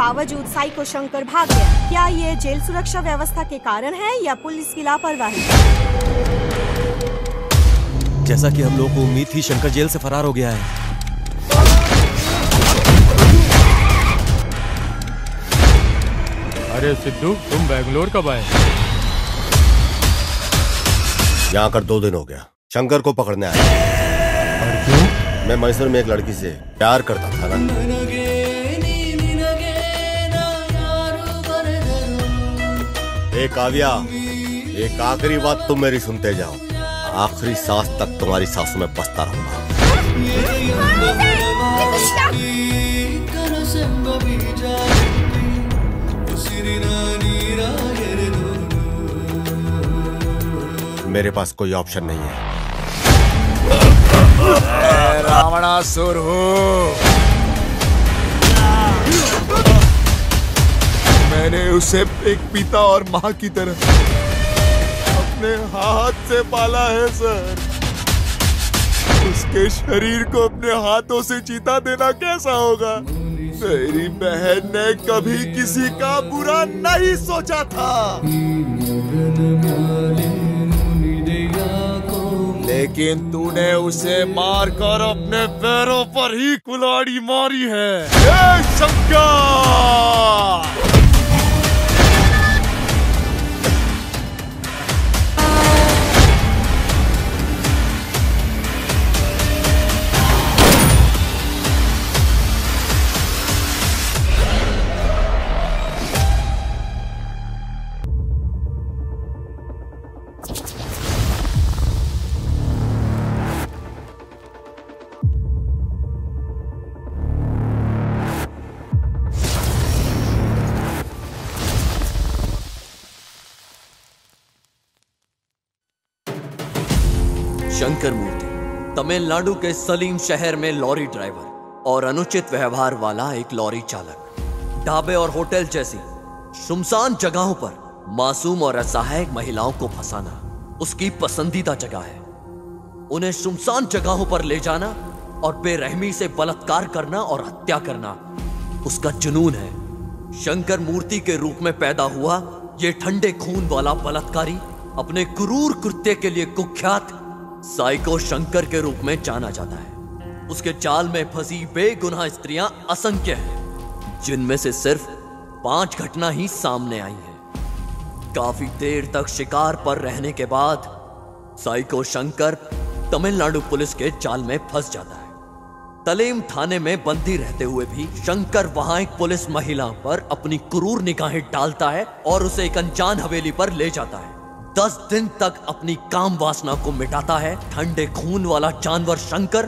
बावजूद साइको शंकर भाग गया। क्या ये जेल सुरक्षा व्यवस्था के कारण है या पुलिस की लापरवाही? जैसा कि हम लोगों को उम्मीद थी, शंकर जेल से फरार हो गया है। अरे सिद्धू, तुम बेंगलोर कब आए? यहाँ कर 2 दिन हो गया। शंकर को पकड़ने आया। और क्यों? मैं मैसूर में एक लड़की से प्यार करता था ना। काव्या, एक आखिरी बात तुम मेरी सुनते जाओ। आखिरी सांस तक तुम्हारी सांसों में बसता रहूंगा। मेरे पास कोई ऑप्शन नहीं है। रावणासुर हो। मैंने उसे एक पिता और माँ की तरह अपने हाथ से पाला है सर। उसके शरीर को अपने हाथों से चीता देना कैसा होगा? मेरी बहन ने कभी किसी का बुरा नहीं सोचा था, लेकिन तूने उसे मारकर अपने पैरों पर ही कुल्हाड़ी मारी है। हे शंकर! शंकर मूर्ति तमिलनाडु के सलीम शहर में लॉरी ड्राइवर और अनुचित व्यवहार वाला एक लॉरी चालक। ढाबे और होटल जैसी सुनसान जगहों पर मासूम और असहाय महिलाओं को फंसाना उसकी पसंदीदा जगह है। उन्हें सुनसान जगहों पर ले जाना और बेरहमी से बलात्कार करना और हत्या करना उसका जुनून है। शंकर मूर्ति के रूप में पैदा हुआ ये ठंडे खून वाला बलात्कारी अपने क्रूर कृत्य के लिए कुख्यात साइको शंकर के रूप में जाना जाता है। उसके जाल में फंसी बेगुनाह स्त्रियां असंख्य हैं, जिनमें से सिर्फ 5 घटना ही सामने आई हैं। काफी देर तक शिकार पर रहने के बाद साइको शंकर तमिलनाडु पुलिस के जाल में फंस जाता है। तलेम थाने में बंदी रहते हुए भी शंकर वहां एक पुलिस महिला पर अपनी क्रूर निगाहें डालता है और उसे एक अनजान हवेली पर ले जाता है। 10 दिन तक अपनी काम वासना को मिटाता है। ठंडे खून वाला जानवर शंकर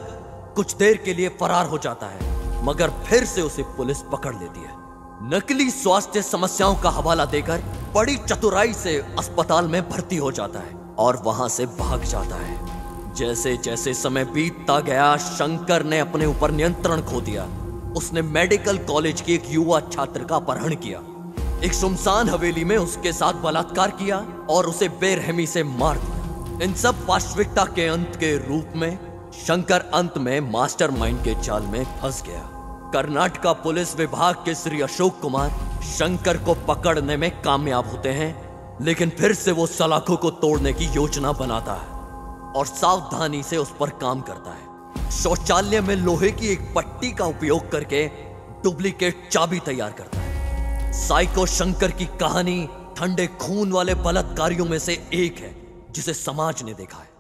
कुछ देर के लिए फरार हो जाता है, मगर फिर से उसे पुलिस पकड़ लेती है। नकली स्वास्थ्य समस्याओं का हवाला देकर बड़ी चतुराई से अस्पताल में भर्ती हो जाता है और वहां से भाग जाता है। जैसे जैसे समय बीतता गया, शंकर ने अपने ऊपर नियंत्रण खो दिया। उसने मेडिकल कॉलेज की एक युवा छात्र का अपहरण किया, एक सुनसान हवेली में उसके साथ बलात्कार किया और उसे बेरहमी से मार दिया। इन सब वास्तविकता के अंत के रूप में शंकर अंत में मास्टरमाइंड के जाल में फंस गया। कर्नाटका पुलिस विभाग के श्री अशोक कुमार शंकर को पकड़ने में कामयाब होते हैं, लेकिन फिर से वो सलाखों को तोड़ने की योजना बनाता है और सावधानी से उस पर काम करता है। शौचालय में लोहे की एक पट्टी का उपयोग करके डुप्लीकेट चाबी तैयार करता है। साइको शंकर की कहानी ठंडे खून वाले बलात्कारियों में से एक है जिसे समाज ने देखा है।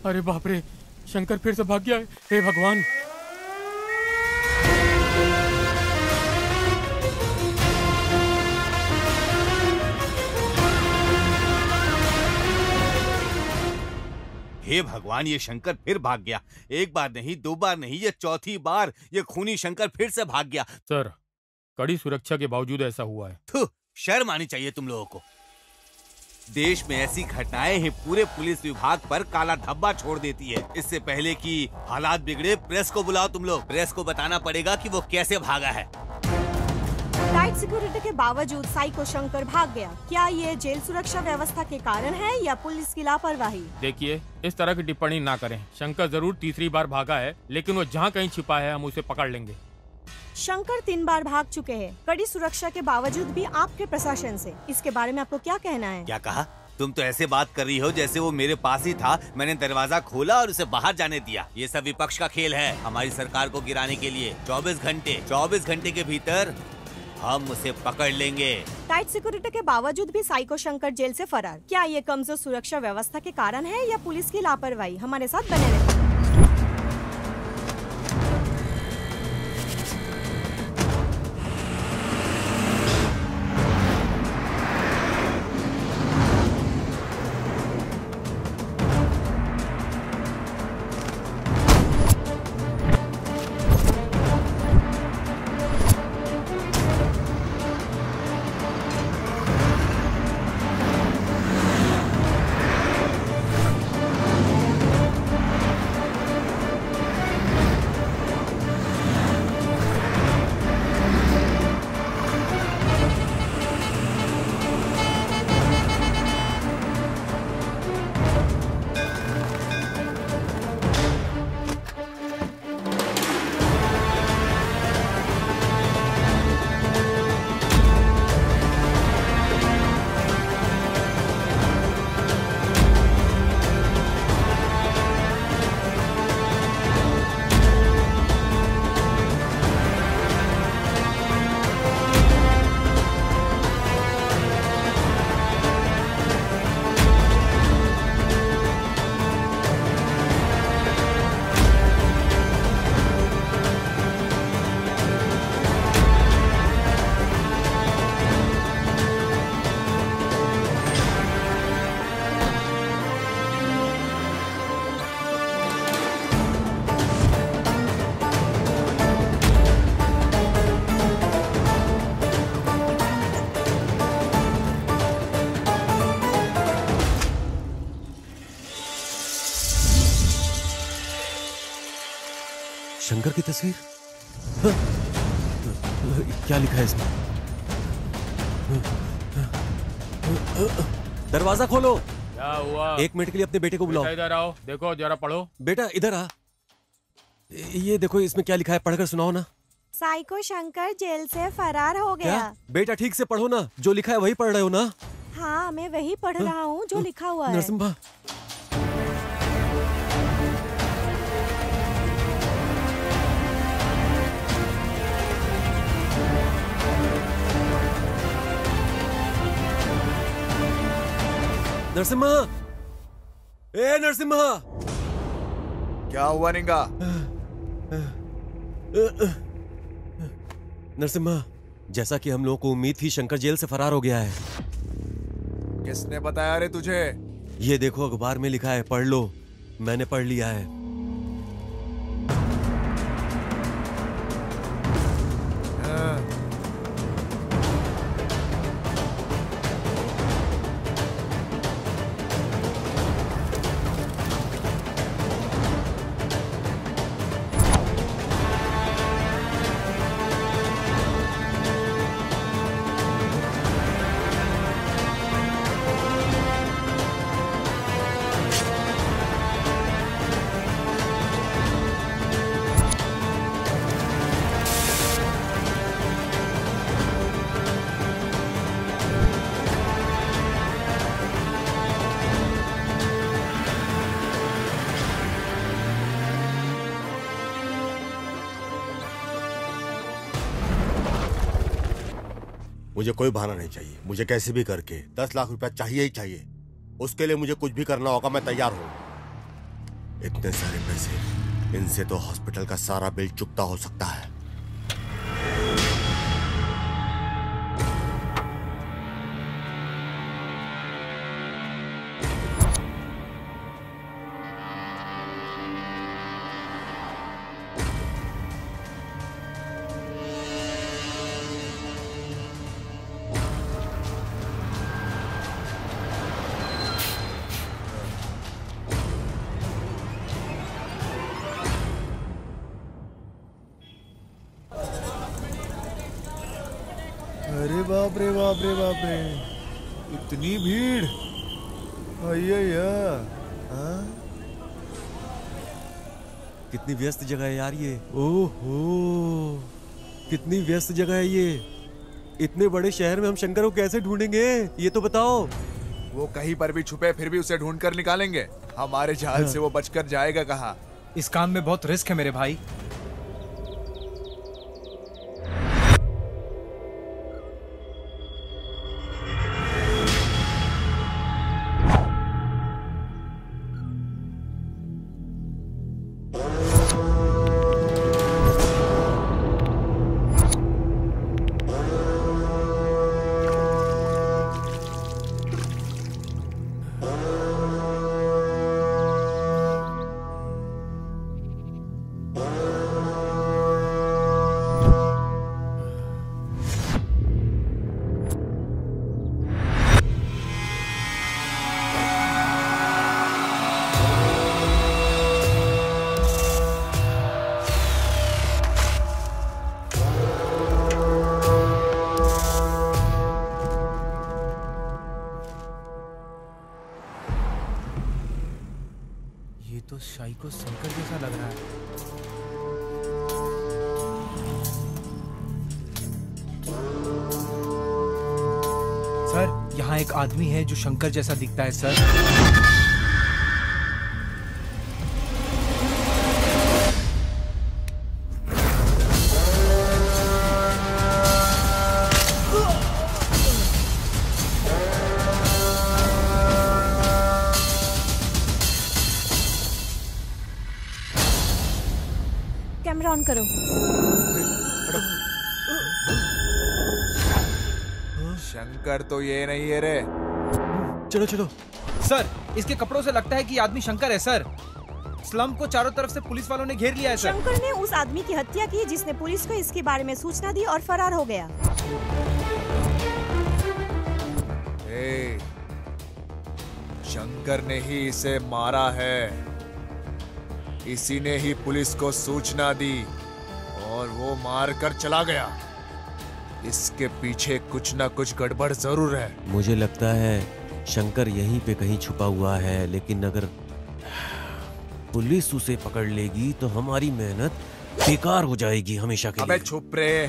अरे बाप रे, शंकर फिर से भाग गया है। हे भगवान। हे भगवान, ये शंकर फिर भाग गया। एक बार नहीं, दो बार नहीं, ये चौथी बार ये खूनी शंकर फिर से भाग गया। सर, कड़ी सुरक्षा के बावजूद ऐसा हुआ है। थू, शर्म आनी चाहिए तुम लोगों को। देश में ऐसी घटनाएं ही पूरे पुलिस विभाग पर काला धब्बा छोड़ देती है। इससे पहले कि हालात बिगड़े, प्रेस को बुलाओ तुम लोग। प्रेस को बताना पड़ेगा कि वो कैसे भागा है। टाइट सिक्योरिटी के बावजूद साइको शंकर भाग गया। क्या ये जेल सुरक्षा व्यवस्था के कारण है या पुलिस की लापरवाही? देखिए, इस तरह की टिप्पणी ना करें। शंकर जरूर तीसरी बार भागा है, लेकिन वो जहाँ कहीं छिपा है हम उसे पकड़ लेंगे। शंकर 3 बार भाग चुके हैं, कड़ी सुरक्षा के बावजूद भी आपके प्रशासन से। इसके बारे में आपको क्या कहना है? क्या कहा? तुम तो ऐसे बात कर रही हो जैसे वो मेरे पास ही था। मैंने दरवाजा खोला और उसे बाहर जाने दिया। ये सब विपक्ष का खेल है हमारी सरकार को गिराने के लिए। 24 घंटे के भीतर हम उसे पकड़ लेंगे। टाइट सिक्योरिटी के बावजूद भी साइको शंकर जेल से फरार। क्या ये कमजोर सुरक्षा व्यवस्था के कारण है या पुलिस की लापरवाही? हमारे साथ बने रहे। शंकर की तस्वीर? हाँ? क्या लिखा है इसमें? दरवाजा खोलो। क्या हुआ? 1 मिनट के लिए अपने बेटे को बुलाओ। इधर आओ, देखो जरा पढ़ो। बेटा इधर आ। ये देखो इसमें क्या लिखा है, पढ़कर सुनाओ ना। साइको शंकर जेल से फरार हो गया। क्या? बेटा ठीक से पढ़ो ना, जो लिखा है वही पढ़ रहे हो ना? हाँ, मैं वही पढ़ रहा हूँ जो लिखा हुआ है। नरसिम्हा, नरसिम्हा, ए नरसिम्हा। क्या हुआ निंगा? नरसिम्हा, जैसा कि हम लोगों को उम्मीद थी, शंकर जेल से फरार हो गया है। किसने बताया रे तुझे? ये देखो अखबार में लिखा है, पढ़ लो। मैंने पढ़ लिया है। मुझे कोई बहाना नहीं चाहिए। मुझे कैसे भी करके 10 लाख रुपया चाहिए ही चाहिए। उसके लिए मुझे कुछ भी करना होगा, मैं तैयार हूं। इतने सारे पैसे, इनसे तो हॉस्पिटल का सारा बिल चुकता हो सकता है। अरे बाप रे बाप रे बाप रे, इतनी भीड़। अय्या, हाँ? कितनी व्यस्त जगह है यार ये। ओहो, कितनी व्यस्त जगह है ये। इतने बड़े शहर में हम शंकर को कैसे ढूंढेंगे, ये तो बताओ। वो कहीं पर भी छुपे फिर भी उसे ढूंढ कर निकालेंगे। हमारे जाल से वो बचकर जाएगा कहाँ? इस काम में बहुत रिस्क है मेरे भाई। तो शाइको शंकर जैसा लग रहा है। सर, यहाँ एक आदमी है जो शंकर जैसा दिखता है सर। कैमरा ऑन करो। शंकर तो ये नहीं है रे। चलो चलो। सर, इसके कपड़ों से लगता है कि ये आदमी शंकर है सर। स्लम को चारों तरफ से पुलिस वालों ने घेर लिया है सर। शंकर ने उस आदमी की हत्या की जिसने पुलिस को इसके बारे में सूचना दी और फरार हो गया। शंकर ने ही इसे मारा है। इसी ने ही पुलिस को सूचना दी और वो मार कर चला गया। इसके पीछे कुछ ना कुछ गड़बड़ जरूर है। मुझे लगता है शंकर यहीं पे कहीं छुपा हुआ है, लेकिन अगर पुलिस उसे पकड़ लेगी तो हमारी मेहनत बेकार हो जाएगी हमेशा के लिए। अबे चुप रे।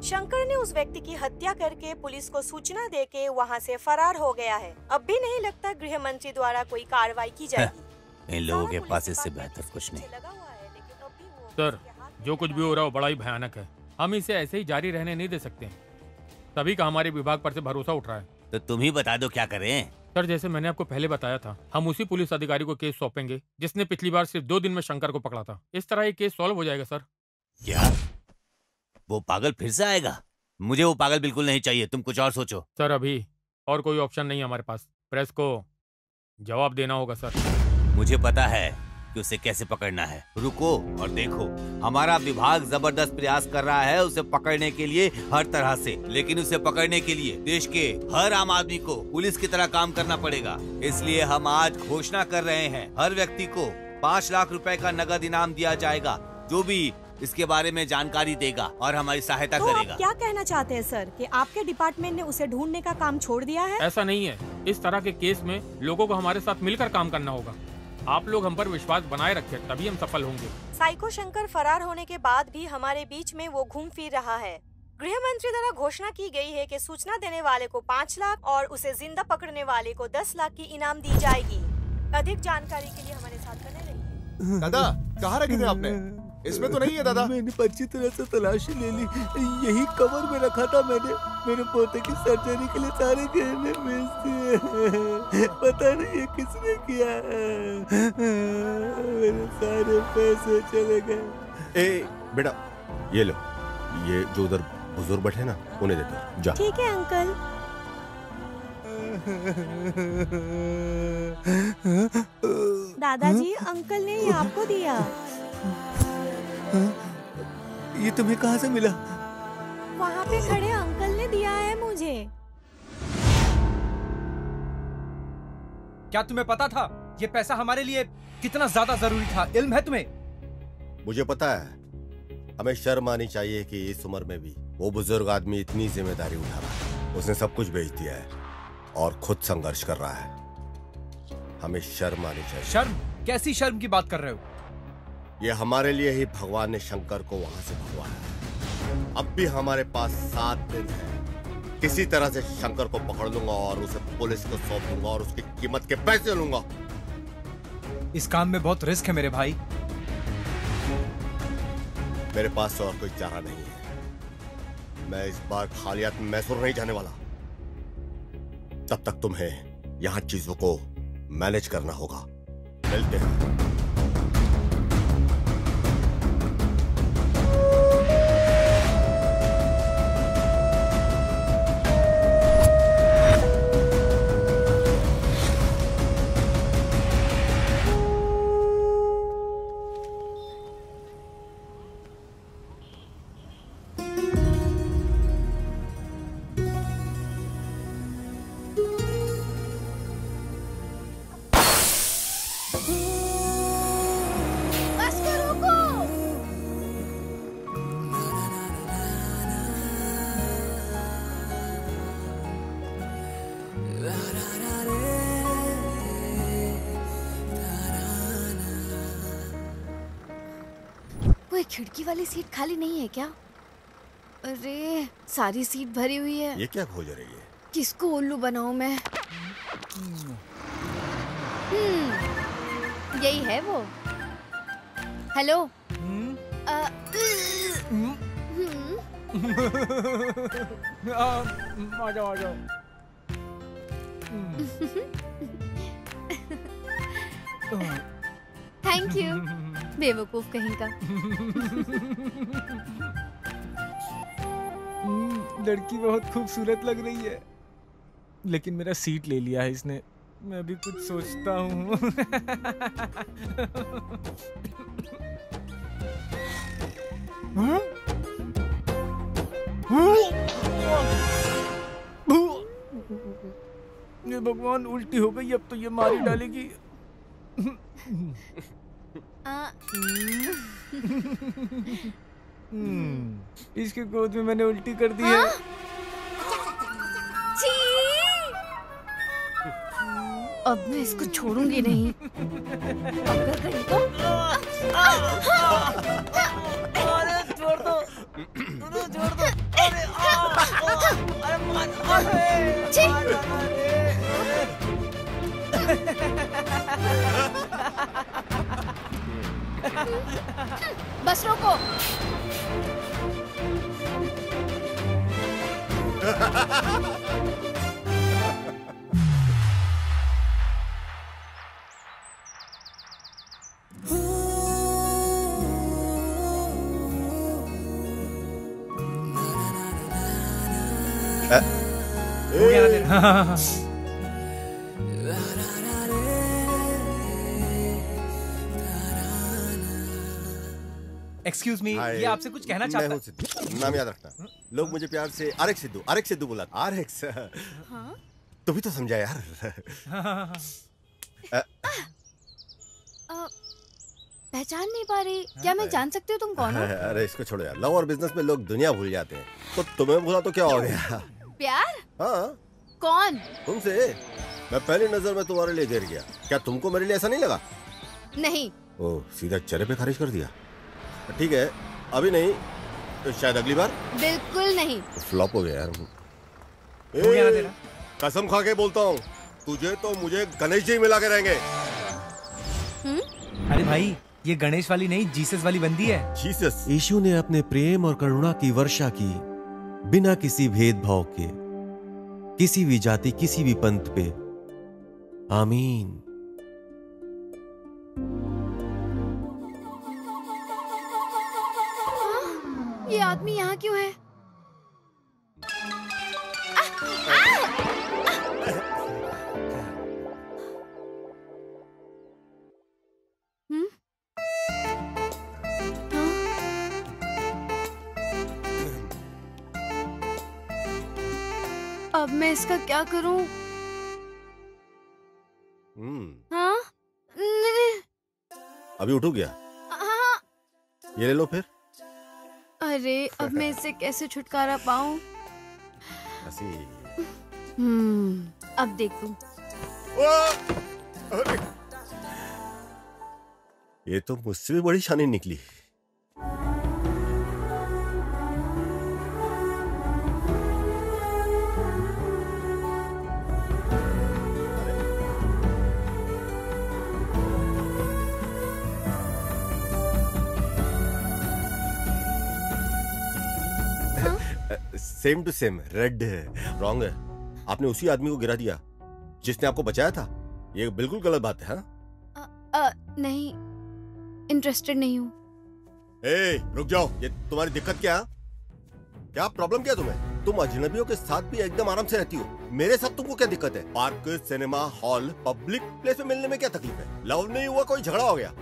शंकर ने उस व्यक्ति की हत्या करके पुलिस को सूचना देके वहां से फरार हो गया है। अब भी नहीं लगता गृह मंत्री द्वारा कोई कार्रवाई की जाएगी। इन लोगों के पास इससे बेहतर कुछ नहीं। सर, जो कुछ भी हो रहा है वो बड़ा ही भयानक है। हम इसे ऐसे ही जारी रहने नहीं दे सकते। सभी का हमारे विभाग पर से भरोसा उठ रहा है। तो तुम ही बता दो क्या करें। सर, जैसे मैंने आपको पहले बताया था, हम उसी पुलिस अधिकारी को केस सौंपेंगे जिसने पिछली बार सिर्फ 2 दिन में शंकर को पकड़ा था। इस तरह ये केस सॉल्व हो जाएगा सर। क्या वो पागल फिर से आएगा? मुझे वो पागल बिल्कुल नहीं चाहिए, तुम कुछ और सोचो। सर, अभी और कोई ऑप्शन नहीं है हमारे पास। प्रेस को जवाब देना होगा सर। मुझे पता है कि उसे कैसे पकड़ना है। रुको और देखो, हमारा विभाग जबरदस्त प्रयास कर रहा है उसे पकड़ने के लिए हर तरह से, लेकिन उसे पकड़ने के लिए देश के हर आम आदमी को पुलिस की तरह काम करना पड़ेगा। इसलिए हम आज घोषणा कर रहे हैं, हर व्यक्ति को 5 लाख रुपए का नगद इनाम दिया जाएगा जो भी इसके बारे में जानकारी देगा और हमारी सहायता तो करेगा। आप क्या कहना चाहते हैं सर कि आपके डिपार्टमेंट ने उसे ढूंढने का काम छोड़ दिया है? ऐसा नहीं है। इस तरह के केस में लोगों को हमारे साथ मिलकर काम करना होगा। आप लोग हम पर विश्वास बनाए रखें, तभी हम सफल होंगे। साइको शंकर फरार होने के बाद भी हमारे बीच में वो घूम फिर रहा है। गृह मंत्री द्वारा घोषणा की गई है कि सूचना देने वाले को 5 लाख और उसे जिंदा पकड़ने वाले को 10 लाख की इनाम दी जाएगी। अधिक जानकारी के लिए हमारे साथ बने रहिए। दादा कहाँ रखे थे आपने? इसमें तो नहीं है दादा। मैंने अच्छी तरह से तलाशी ले ली, यही कवर में रखा था मैंने। मेरे पोते की सर्जरी के लिए सारे गहने बेच दिए। पता नहीं ये किसने किया, मेरे सारे पैसे चले गए। ए बेटा ये लो, ये जो उधर बुजुर्ग बैठे ना उन्हें दे दो, जा। ठीक है अंकल। दादाजी अंकल ने ये आपको दिया। ये तुम्हें कहाँ से मिला? वहाँ पे खड़े अंकल ने दिया है मुझे। क्या तुम्हें पता था ये पैसा हमारे लिए कितना ज्यादा जरूरी था? इल्म है तुम्हें? मुझे पता है, हमें शर्म आनी चाहिए कि इस उम्र में भी वो बुजुर्ग आदमी इतनी जिम्मेदारी उठा रहा है। उसने सब कुछ बेच दिया है और खुद संघर्ष कर रहा है। हमें शर्म आनी चाहिए। शर्म? कैसी शर्म की बात कर रहे हो? ये हमारे लिए ही भगवान ने शंकर को वहां से भगवाया है। अब भी हमारे पास 7 दिन है। किसी तरह से शंकर को पकड़ लूंगा और उसे पुलिस को सौंप दूंगा और उसकी कीमत के पैसे लूंगा। इस काम में बहुत रिस्क है मेरे भाई। मेरे पास और कोई चारा नहीं है। मैं इस बार खाली हाथ मैसूर नहीं जाने वाला। तब तक तुम्हें यहाँ चीजों को मैनेज करना होगा। मिलते हैं। कोई खिड़की वाली सीट खाली नहीं है क्या? अरे सारी सीट भरी हुई है। ये क्या खोज रही है? किसको उल्लू बनाऊं मैं? यही है वो। हेलो। आ जाओ आ जाओ। Thank you. बेवकूफ कहीं का। लड़की बहुत खूबसूरत लग रही है, लेकिन मेरा सीट ले लिया है इसने। मैं भी कुछ सोचता हूँ। ये भगवान, उल्टी हो गई। अब तो ये मार ही डालेगी। इसके गोद में मैंने उल्टी कर दी है। अब मैं इसको छोड़ूंगी नहीं। अगर कहीं तो अरे छोड़ दो, छोड़ दो। अरे बस रोको। हो गया ना तेरा? एक्सक्यूज मी, ये आपसे कुछ कहना चाहता हूँ सिद्धू, नाम याद रखना। लोग मुझे प्यार से आर एक्स सिद्धू बुला। आर एक्स तू भी तो समझा यार। पहचान नहीं पा रही, क्या मैं जान सकती हूँ तुम कौन हो? अरे इसको छोड़ो यार, लव और बिजनेस में लोग दुनिया भूल जाते हैं, तो तुम्हें भूला तो क्या हो गया? प्यार? हाँ। कौन? तुमसे। मैं पहली नजर में तुम्हारे लिए गिर गया। क्या तुमको मेरे लिए ऐसा नहीं लगा? नहीं। ओह, सीधा चेहरे पे खारिज कर दिया। ठीक है, अभी नहीं तो शायद अगली बार। बिल्कुल नहीं। फ्लॉप हो गया यार। हो गया ना तेरा? कसम खा के बोलता हूँ, तुझे तो मुझे गणेश जी मिला के रहेंगे। अरे भाई, ये गणेश वाली नहीं, जीसस वाली बंदी है। जीसस? यीशु ने अपने प्रेम और करुणा की वर्षा की बिना किसी भेदभाव के, किसी भी जाति, किसी भी पंथ पे। आमीन। ये आदमी यहाँ क्यों है? अब मैं इसका क्या करूं? हाँ? अभी उठो गया? हाँ। ये ले लो फिर। अरे अब मैं इससे कैसे छुटकारा पाऊं? अब देखूं। ये तो मुझसे भी बड़ी शानी निकली। सेम टू सेम, रेड है, रॉन्ग है। आपने उसी आदमी को गिरा दिया जिसने आपको बचाया था। ये बिल्कुल गलत बात है। हाँ? नहीं, इंटरेस्टेड नहीं हूँ। रुक जाओ, ये तुम्हारी दिक्कत क्या? क्या प्रॉब्लम क्या तुम्हें? तुम अजनबियों के साथ भी एकदम आराम से रहती हो, मेरे साथ तुमको क्या दिक्कत है? Park, cinema hall, public place में मिलने में क्या तकलीफ है? लव नहीं हुआ, कोई झगड़ा हो गया?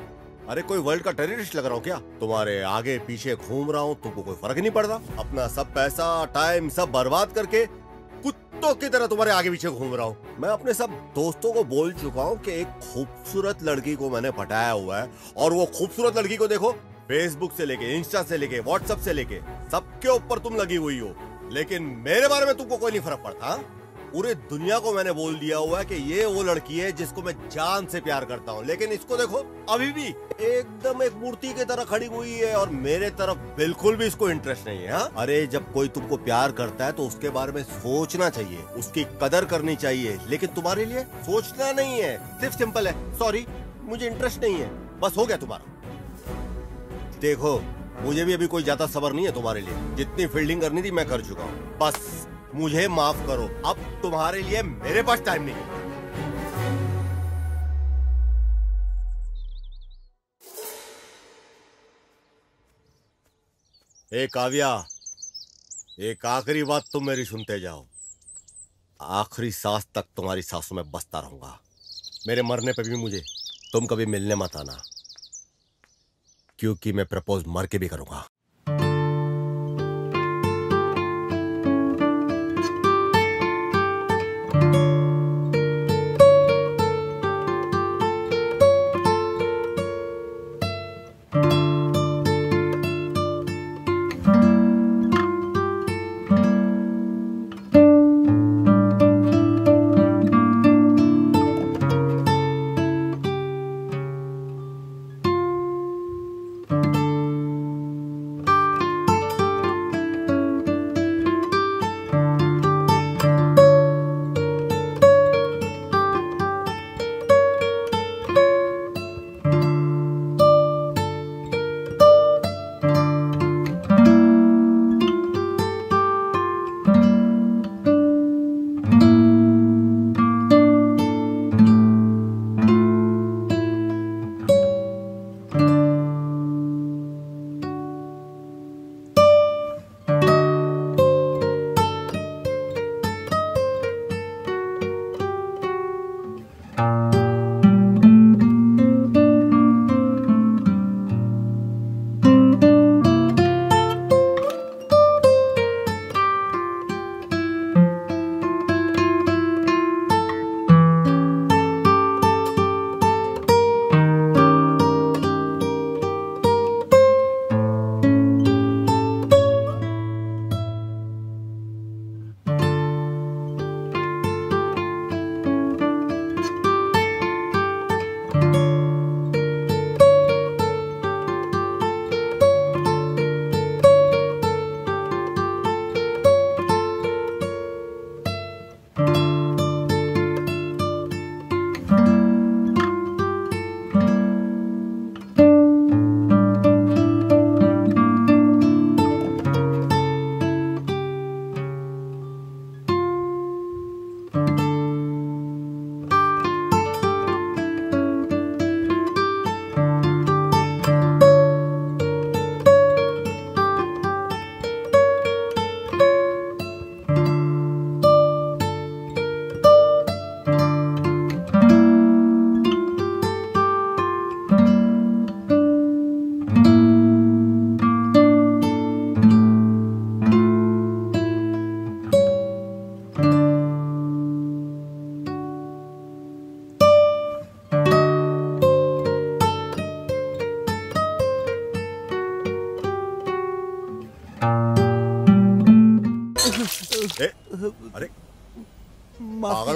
अरे कोई वर्ल्ड का टेररिस्ट लग रहा हूँ क्या? तुम्हारे आगे पीछे घूम रहा हूँ, तुमको कोई फर्क नहीं पड़ता? अपना सब पैसा टाइम सब बर्बाद करके कुत्तों की तरह तुम्हारे आगे पीछे घूम रहा हूँ। मैं अपने सब दोस्तों को बोल चुका हूँ कि एक खूबसूरत लड़की को मैंने पटाया हुआ है, और वो खूबसूरत लड़की को देखो, फेसबुक से लेके, इंस्टा से लेके, व्हाट्सएप से लेके सबके ऊपर तुम लगी हुई हो, लेकिन मेरे बारे में तुमको कोई नहीं फर्क पड़ता। पूरे दुनिया को मैंने बोल दिया हुआ है कि ये वो लड़की है जिसको मैं जान से प्यार करता हूँ, लेकिन इसको देखो, अभी भी एकदम एक मूर्ति की तरह खड़ी हुई है, और मेरे तरफ बिल्कुल भी इसको इंटरेस्ट नहीं है। हाँ? अरे जब कोई तुमको प्यार करता है तो उसके बारे में सोचना चाहिए, उसकी कदर करनी चाहिए, लेकिन तुम्हारे लिए सोचना नहीं है। सिर्फ सिंपल है, सॉरी मुझे इंटरेस्ट नहीं है, बस हो गया तुम्हारा। देखो, मुझे भी अभी कोई ज्यादा सब्र नहीं है तुम्हारे लिए, जितनी फील्डिंग करनी थी मैं कर चुका हूँ, बस मुझे माफ करो, अब तुम्हारे लिए मेरे पास टाइम नहीं है। ए काव्या, एक आखिरी बात तुम मेरी सुनते जाओ। आखिरी सांस तक तुम्हारी सांसों में बसता रहूंगा। मेरे मरने पे भी मुझे तुम कभी मिलने मत आना, क्योंकि मैं प्रपोज मर के भी करूंगा।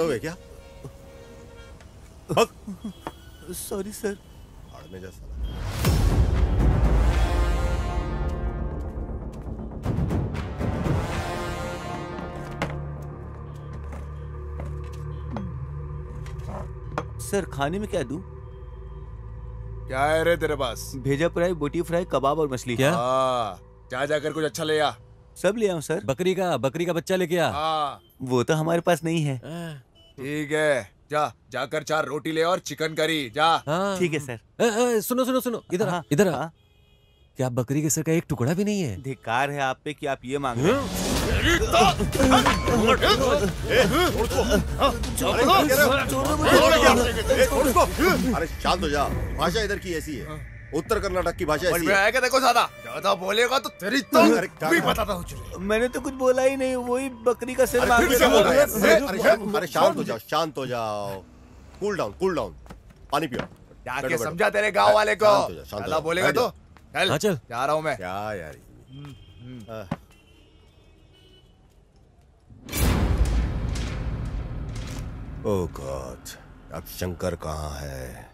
पागल हो गए क्या? Sorry sir. भाड़ में जा साला। सर खाने में क्या दूं? क्या है रे तेरे पास? भेजा फ्राई, बोटी फ्राई, कबाब और मछली। क्या? जा जाकर कुछ अच्छा ले आ। सब ले आऊं सर? बकरी का बच्चा लेके आ। वो तो हमारे पास नहीं है। ठीक है, जाकर 4 रोटी ले और चिकन करी। जा। ठीक है सर। सुनो इधर इधर क्या बकरी के सर का एक टुकड़ा भी नहीं है? धिक्कार है आप पे कि आप ये मांग रहे हैं। अरे शांत हो जा। भाषा इधर की ऐसी है, उत्तर कर्नाटक की भाषा ऐसी है। क्या देखो ज्यादा बोलेगा तो तेरी तो भी बताता हूँ। मैंने तो कुछ बोला ही नहीं, वही बकरी का सिर मांग अरे शांत हो जाओ। Cool down. पानी पियो। जाके समझा तेरे गांव वाले को। ज्यादा बोलेगा तो चल जा रहा हूँ मैं। क्या यार। ओह गॉड, अब शंकर कहाँ है?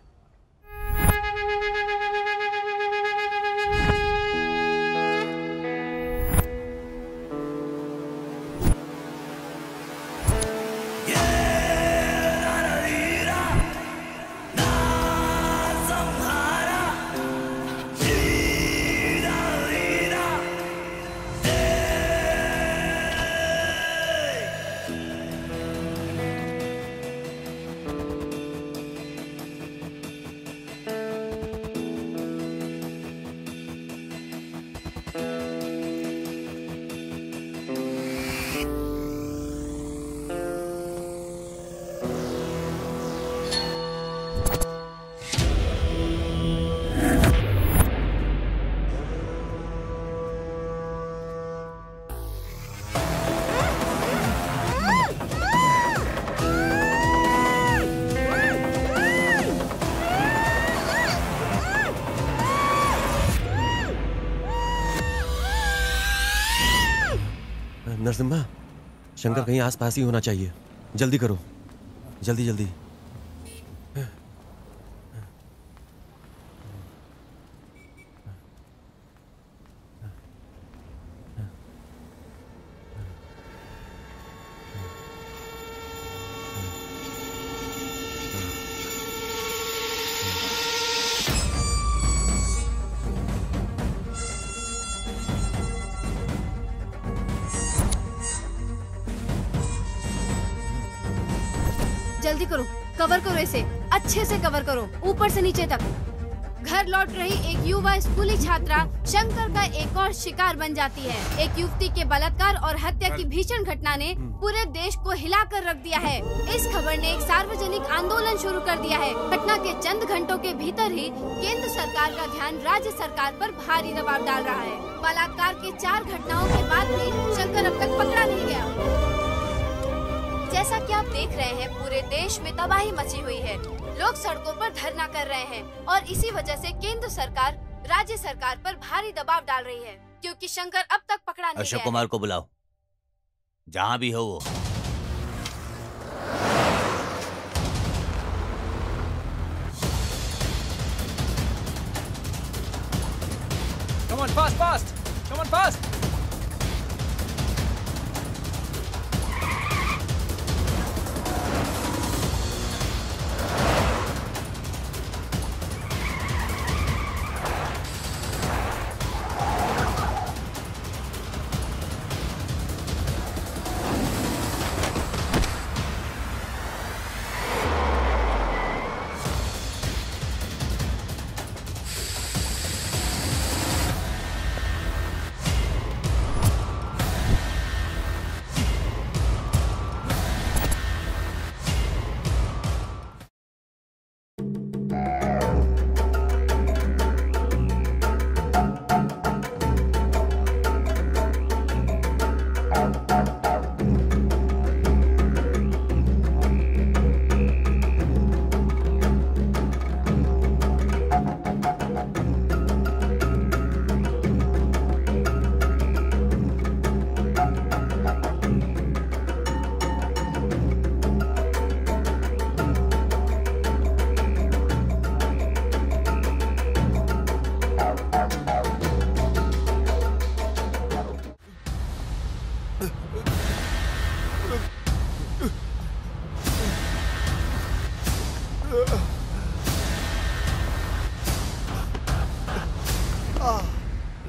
नरसिम्हा, शंकर कहीं आसपास ही होना चाहिए। जल्दी करो, जल्दी। जल्दी करो, कवर करो इसे, अच्छे से कवर करो, ऊपर से नीचे तक। घर लौट रही एक युवा स्कूली छात्रा शंकर का एक और शिकार बन जाती है। एक युवती के बलात्कार और हत्या की भीषण घटना ने पूरे देश को हिलाकर रख दिया है। इस खबर ने एक सार्वजनिक आंदोलन शुरू कर दिया है। घटना के चंद घंटों के भीतर ही केंद्र सरकार का ध्यान राज्य सरकार पर भारी दबाव डाल रहा है। बलात्कार के 4 घटनाओं के बाद भी शंकर अब तक पकड़ा नहीं गया। जैसा कि आप देख रहे हैं, पूरे देश में तबाही मची हुई है। लोग सड़कों पर धरना कर रहे हैं और इसी वजह से केंद्र सरकार राज्य सरकार पर भारी दबाव डाल रही है, क्योंकि शंकर अब तक पकड़ा नहीं गया। अशोक कुमार को बुलाओ, जहाँ भी हो वो। Come on, fast! Come on, fast!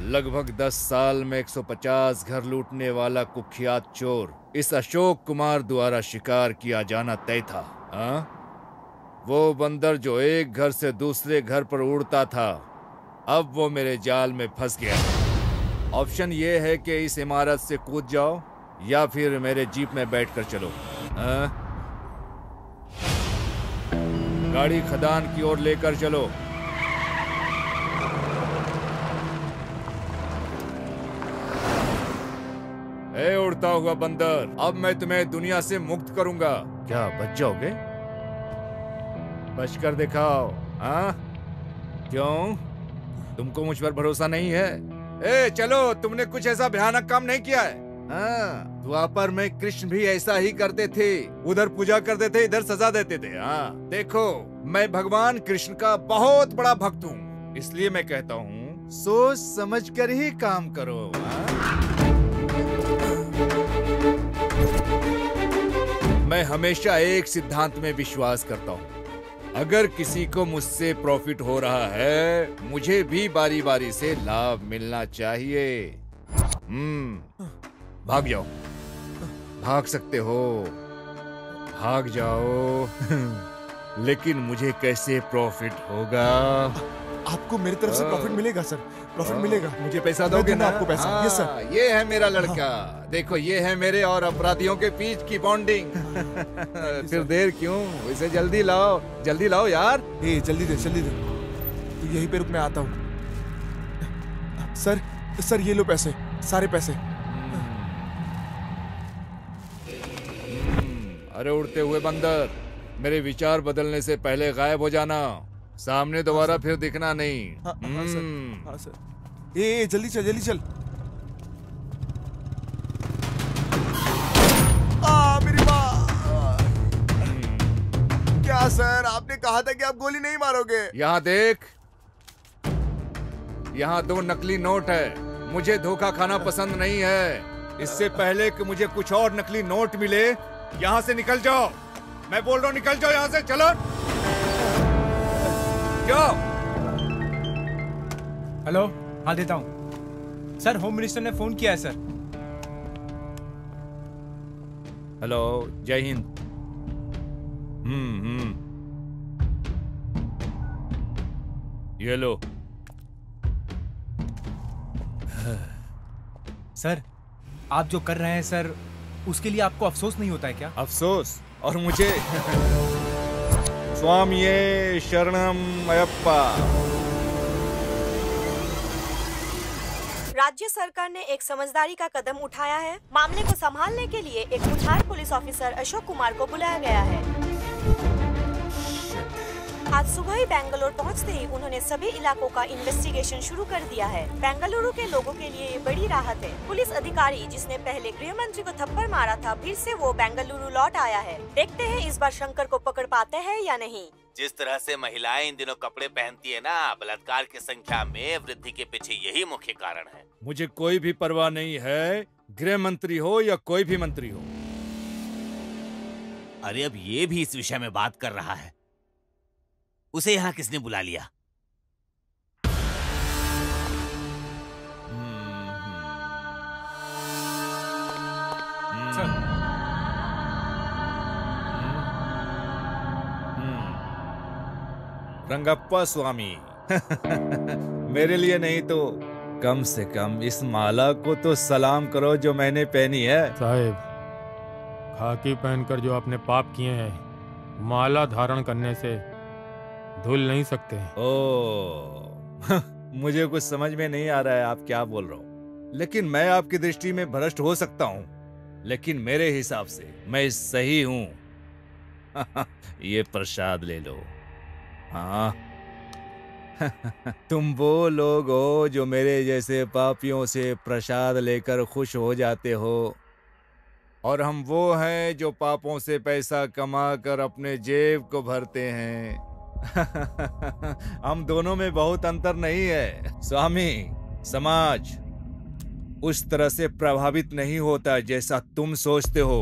लगभग 10 साल में 150 घर लूटने वाला कुख्यात चोर इस अशोक कुमार द्वारा शिकार किया जाना तय था। हाँ? वो बंदर जो एक घर से दूसरे घर पर उड़ता था, अब वो मेरे जाल में फंस गया। ऑप्शन ये है कि इस इमारत से कूद जाओ या फिर मेरे जीप में बैठकर चलो। हाँ? गाड़ी खदान की ओर लेकर चलो। ए उड़ता हुआ बंदर, अब मैं तुम्हें दुनिया से मुक्त करूंगा। क्या बच जाओगे? बचकर दिखाओ। हाँ? क्यों? तुमको मुझ पर भरोसा नहीं है? ए चलो, तुमने कुछ ऐसा भयानक काम नहीं किया है। हाँ, द्वापर में कृष्ण भी ऐसा ही करते थे। उधर पूजा करते थे, इधर सजा देते थे। हाँ, देखो, मैं भगवान कृष्ण का बहुत बड़ा भक्त हूँ, इसलिए मैं कहता हूँ सोच समझ कर ही काम करो। हाँ? मैं हमेशा एक सिद्धांत में विश्वास करता हूँ, अगर किसी को मुझसे प्रॉफिट हो रहा है, मुझे भी बारी बारी से लाभ मिलना चाहिए। भाग जाओ, भाग सकते हो, भाग जाओ। लेकिन मुझे कैसे प्रॉफिट होगा? आपको मेरी तरफ से प्रॉफिट मिलेगा सर, प्रॉफिट मिलेगा। मुझे पैसा दोगे ना? आपको पैसा। हाँ, यस सर। ये है मेरा लड़का। देखो, ये है मेरे और अपराधियों के बीच की बॉन्डिंग। फिर देर क्यों? इसे जल्दी लाओ, जल्दी लाओ यार। ए, जल्दी दे, जल्दी दे। तो यहीं पे रुक, मैं आता हूँ। सर ये लो पैसे, सारे पैसे। अरे उड़ते हुए बंदर, मेरे विचार बदलने से पहले गायब हो जाना। सामने दोबारा फिर दिखना नहीं। हाँ सर। ए जल्दी चल, जल्दी चल। मेरी माँ। क्या सर, आपने कहा था कि आप गोली नहीं मारोगे। यहाँ देख, यहाँ 2 नकली नोट है। मुझे धोखा खाना पसंद नहीं है। इससे पहले कि मुझे कुछ और नकली नोट मिले, यहाँ से निकल जाओ। मैं बोल रहा हूँ, निकल जाओ यहाँ से। चलो जाओ। हेलो, हाँ देता हूँ सर। होम मिनिस्टर ने फोन किया है सर। हेलो, जय हिंद। ये लो। सर, आप जो कर रहे हैं सर, उसके लिए आपको अफसोस नहीं होता है क्या? अफसोस? और मुझे? स्वामिये शरणम अयप्पा। राज्य सरकार ने एक समझदारी का कदम उठाया है। मामले को संभालने के लिए एक मुठार पुलिस ऑफिसर अशोक कुमार को बुलाया गया है। आज सुबह ही बेंगलुरु पहुंचते ही उन्होंने सभी इलाकों का इन्वेस्टिगेशन शुरू कर दिया है। बेंगलुरु के लोगों के लिए ये बड़ी राहत है। पुलिस अधिकारी जिसने पहले गृह मंत्री को थप्पड़ मारा था, फिर से वो बेंगलुरु लौट आया है। देखते हैं इस बार शंकर को पकड़ पाते हैं या नहीं। जिस तरह से महिलाएं इन दिनों कपड़े पहनती है ना, बलात्कार की संख्या में वृद्धि के पीछे यही मुख्य कारण है। मुझे कोई भी परवाह नहीं है, गृह मंत्री हो या कोई भी मंत्री हो। अरे अब ये भी इस विषय में बात कर रहा है। उसे यहाँ किसने बुला लिया? रंगप्पा स्वामी। मेरे लिए नहीं तो कम से कम इस माला को तो सलाम करो जो मैंने पहनी है। साहिब, खाकी पहनकर जो आपने पाप किए हैं, माला धारण करने से धुल नहीं सकते। ओ, मुझे कुछ समझ में नहीं आ रहा है आप क्या बोल रहे हो, लेकिन मैं आपकी दृष्टि में भ्रष्ट हो सकता हूँ, लेकिन मेरे हिसाब से मैं सही हूँ। ये प्रसाद ले लो। हाँ। तुम वो लोग हो जो मेरे जैसे पापियों से प्रसाद लेकर खुश हो जाते हो, और हम वो हैं जो पापों से पैसा कमाकर अपने जेब को भरते हैं। हम दोनों में बहुत अंतर नहीं है स्वामी। समाज उस तरह से प्रभावित नहीं होता जैसा तुम सोचते हो।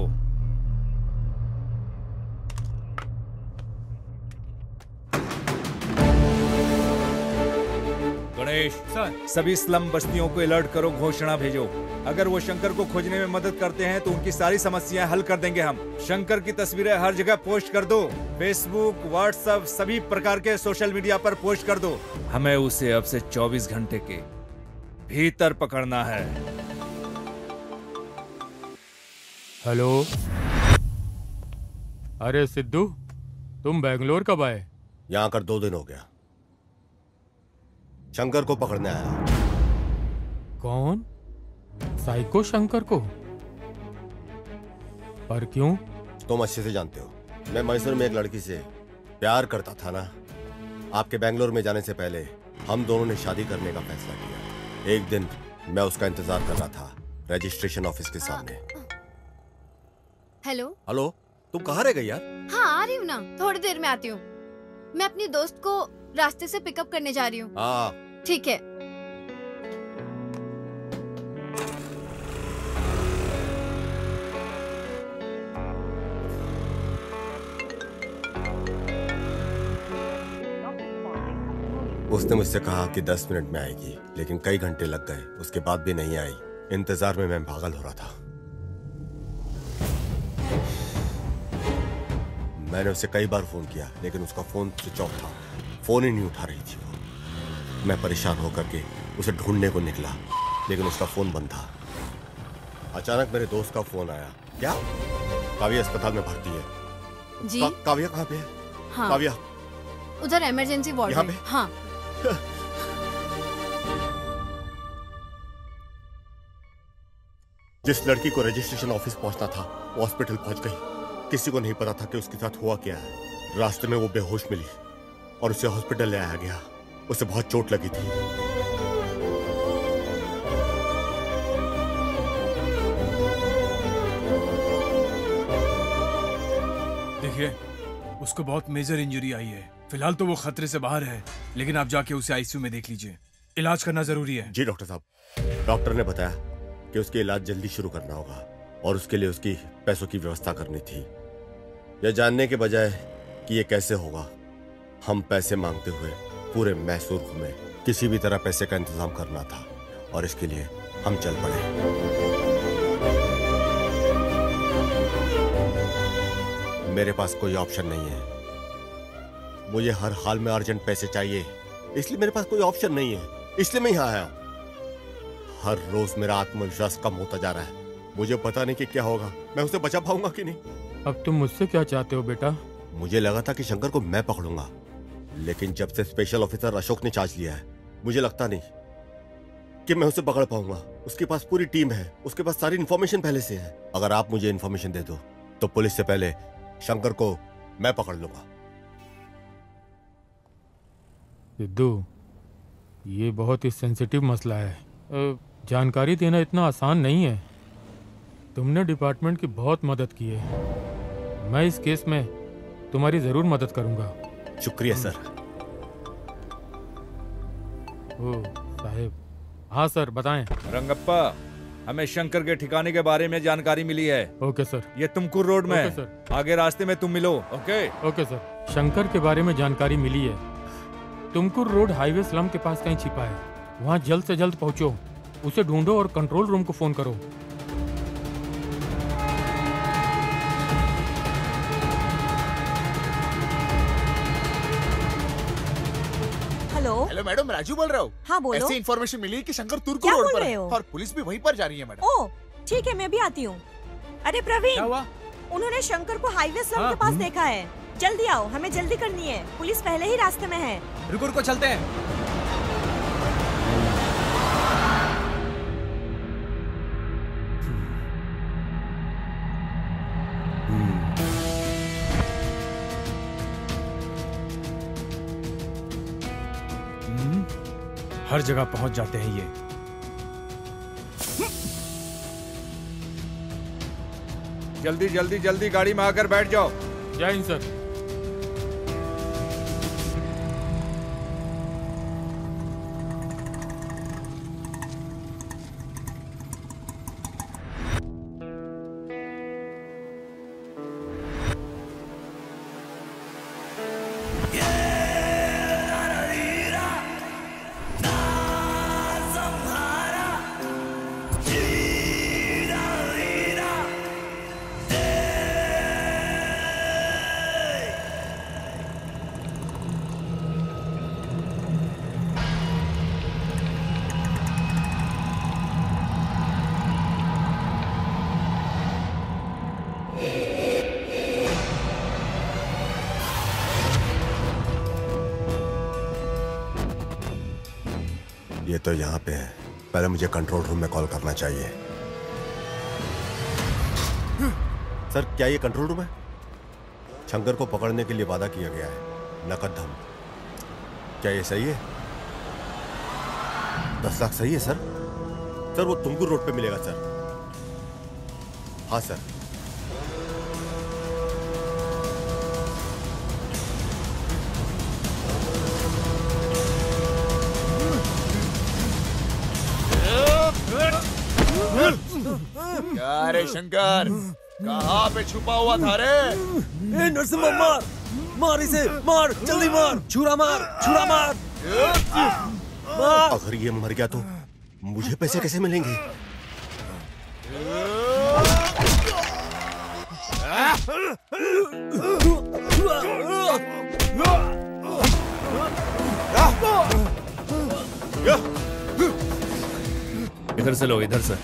महेश सर, सभी स्लम बस्तियों को अलर्ट करो, घोषणा भेजो। अगर वो शंकर को खोजने में मदद करते हैं तो उनकी सारी समस्याएं हल कर देंगे हम। शंकर की तस्वीरें हर जगह पोस्ट कर दो, फेसबुक, व्हाट्सएप, सभी प्रकार के सोशल मीडिया पर पोस्ट कर दो। हमें उसे अब से 24 घंटे के भीतर पकड़ना है। हेलो, अरे सिद्धू, तुम बेंगलोर कब आए? यहाँ आकर 2 दिन हो गया। शंकर को पकड़ने आया। कौन? साइको शंकर को? पर क्यों? तुम अच्छे से जानते हो, मैं मैसूर में एक लड़की से प्यार करता था ना। आपके बेंगलोर में जाने से पहले हम दोनों ने शादी करने का फैसला किया। एक दिन मैं उसका इंतजार कर रहा था रजिस्ट्रेशन ऑफिस के सामने। हेलो। हेलो, तुम कहाँ रह गई यार? हाँ, आ रही हूँ ना, थोड़ी देर में आती हूँ। मैं अपनी दोस्त को रास्ते से पिकअप करने जा रही हूँ। हाँ ठीक है। उसने मुझसे कहा कि 10 मिनट में आएगी, लेकिन कई घंटे लग गए, उसके बाद भी नहीं आई। इंतजार में मैं पागल हो रहा था। मैंने उसे कई बार फोन किया, लेकिन उसका फोन स्विच ऑफ था। फोन ही नहीं उठा रही थी वो। मैं परेशान होकर के उसे ढूंढने को निकला, लेकिन उसका फोन बंद था। अचानक मेरे दोस्त का फोन आया। क्या? काव्या अस्पताल में भर्ती है। जी? काव्या कहाँ पे है? हाँ। काव्या उधर इमरजेंसी वार्ड यहाँ में। पे? हाँ। जिस लड़की को रजिस्ट्रेशन ऑफिस पहुंचना था वो हॉस्पिटल पहुंच गई। किसी को नहीं पता था कि उसके साथ हुआ क्या है। रास्ते में वो बेहोश मिली और उसे हॉस्पिटल ले आया गया। उसे बहुत चोट लगी थी। देखिए, उसको बहुत मेजर इंजरी आई है। फिलहाल तो वो खतरे से बाहर है, लेकिन आप जाके उसे आईसीयू में देख लीजिए। इलाज करना जरूरी है। जी डॉक्टर साहब। डॉक्टर ने बताया कि उसके इलाज जल्दी शुरू करना होगा और उसके लिए उसकी पैसों की व्यवस्था करनी थी। यह जानने के बजाय कि ये कैसे होगा, हम पैसे मांगते हुए पूरे मैसूर घूमे। किसी भी तरह पैसे का इंतजाम करना था और इसके लिए हम चल पड़े। मेरे पास कोई ऑप्शन नहीं है। मुझे हर हाल में अर्जेंट पैसे चाहिए, इसलिए मेरे पास कोई ऑप्शन नहीं है। इसलिए मैं यहाँ आया। हर रोज मेरा आत्मविश्वास कम होता जा रहा है। मुझे पता नहीं कि क्या होगा, मैं उसे बचा पाऊंगा कि नहीं। अब तुम मुझसे क्या चाहते हो बेटा? मुझे लगा था कि शंकर को मैं पकड़ूंगा, लेकिन जब से स्पेशल ऑफिसर अशोक ने चार्ज लिया है, मुझे लगता नहीं कि मैं उसे पकड़ पाऊंगा। उसके पास पूरी टीम है, उसके पास सारी इन्फॉर्मेशन पहले से है। अगर आप मुझे इन्फॉर्मेशन दे दो तो पुलिस से पहले शंकर को मैं पकड़ लूंगा। सिद्धू, ये बहुत ही सेंसिटिव मसला है। जानकारी देना इतना आसान नहीं है। तुमने डिपार्टमेंट की बहुत मदद की है। मैं इस केस में तुम्हारी जरूर मदद करूंगा। शुक्रिया सर। ओ साहेब। हाँ सर, बताएं। रंगप्पा, हमें शंकर के ठिकाने के बारे में जानकारी मिली है। Okay sir. ये तुमकुर रोड में ओके है। सर। आगे रास्ते में तुम मिलो। Okay okay sir. शंकर के बारे में जानकारी मिली है। तुमकुर रोड हाईवे स्लम के पास कहीं छिपा है। वहाँ जल्द से जल्द पहुँचो, उसे ढूंढो और कंट्रोल रूम को फोन करो। हेलो मैडम, राजू बोल रहा हूँ। हाँ बोलो। ऐसी इन्फॉर्मेशन मिली है कि शंकर तुर्क क्या रोड बोल पर रहे है हो? और पुलिस भी वहीं पर जा रही है मैडम। ओह ठीक है, मैं भी आती हूँ। अरे प्रवीण, क्या हुआ? उन्होंने शंकर को हाईवे स्लम के पास देखा है। जल्दी आओ, हमें जल्दी करनी है। पुलिस पहले ही रास्ते में है। रुको रुको, चलते हैं। हर जगह पहुंच जाते हैं ये। जल्दी जल्दी जल्दी गाड़ी में आकर बैठ जाओ। जय हिंद सर। ये तो यहाँ पे है। पहले मुझे कंट्रोल रूम में कॉल करना चाहिए। सर, क्या ये कंट्रोल रूम है? शंकर को पकड़ने के लिए वादा किया गया है, नकद धन। क्या ये सही है? 10 लाख सही है सर? सर, वो तुमकुर रोड पे मिलेगा सर। हाँ सर। क्या रे शंकर, कहाँ पे छुपा हुआ था रे? ए नरसिम्हा, मार मार इसे, मार जल्दी मार, छुरा मार, छुरा मार। अगर ये मर गया तो मुझे पैसे कैसे मिलेंगे? इधर से लो, इधर से।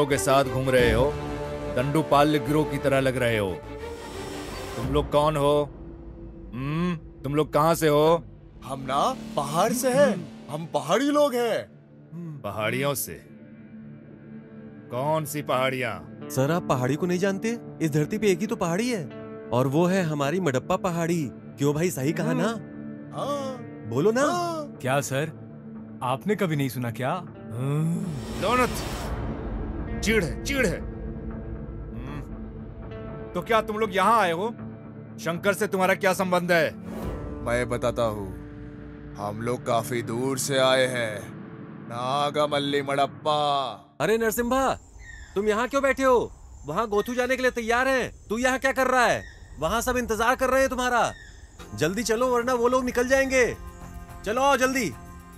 के साथ घूम रहे हो, दंडुपाल्य गिरोह की तरह लग रहे हो। तुम लोग कौन हो? तुम लोग कहाँ से हो? हम ना पहाड़ से हैं। हम पहाड़ी लोग हैं। पहाड़ियों से? कौन सी पहाड़ियाँ? सर, आप पहाड़ी को नहीं जानते? इस धरती पे एक ही तो पहाड़ी है, और वो है हमारी मडप्पा पहाड़ी। क्यों भाई, सही कहा ना? बोलो ना। क्या सर, आपने कभी नहीं सुना क्या? चिढ़ है, चिढ़ है। तो क्या तुम लोग यहाँ आए हो? शंकर से तुम्हारा क्या संबंध है? मैं बताता हूँ। हम लोग काफी दूर से आए हैं, नागामल्ली मडप्पा। अरे नरसिम्हा, तुम यहाँ क्यों बैठे हो? वहाँ गोथू जाने के लिए तैयार हैं। तू यहाँ क्या कर रहा है? वहाँ सब इंतजार कर रहे हैं तुम्हारा। जल्दी चलो, वरना वो लोग निकल जाएंगे। चलो आओ जल्दी।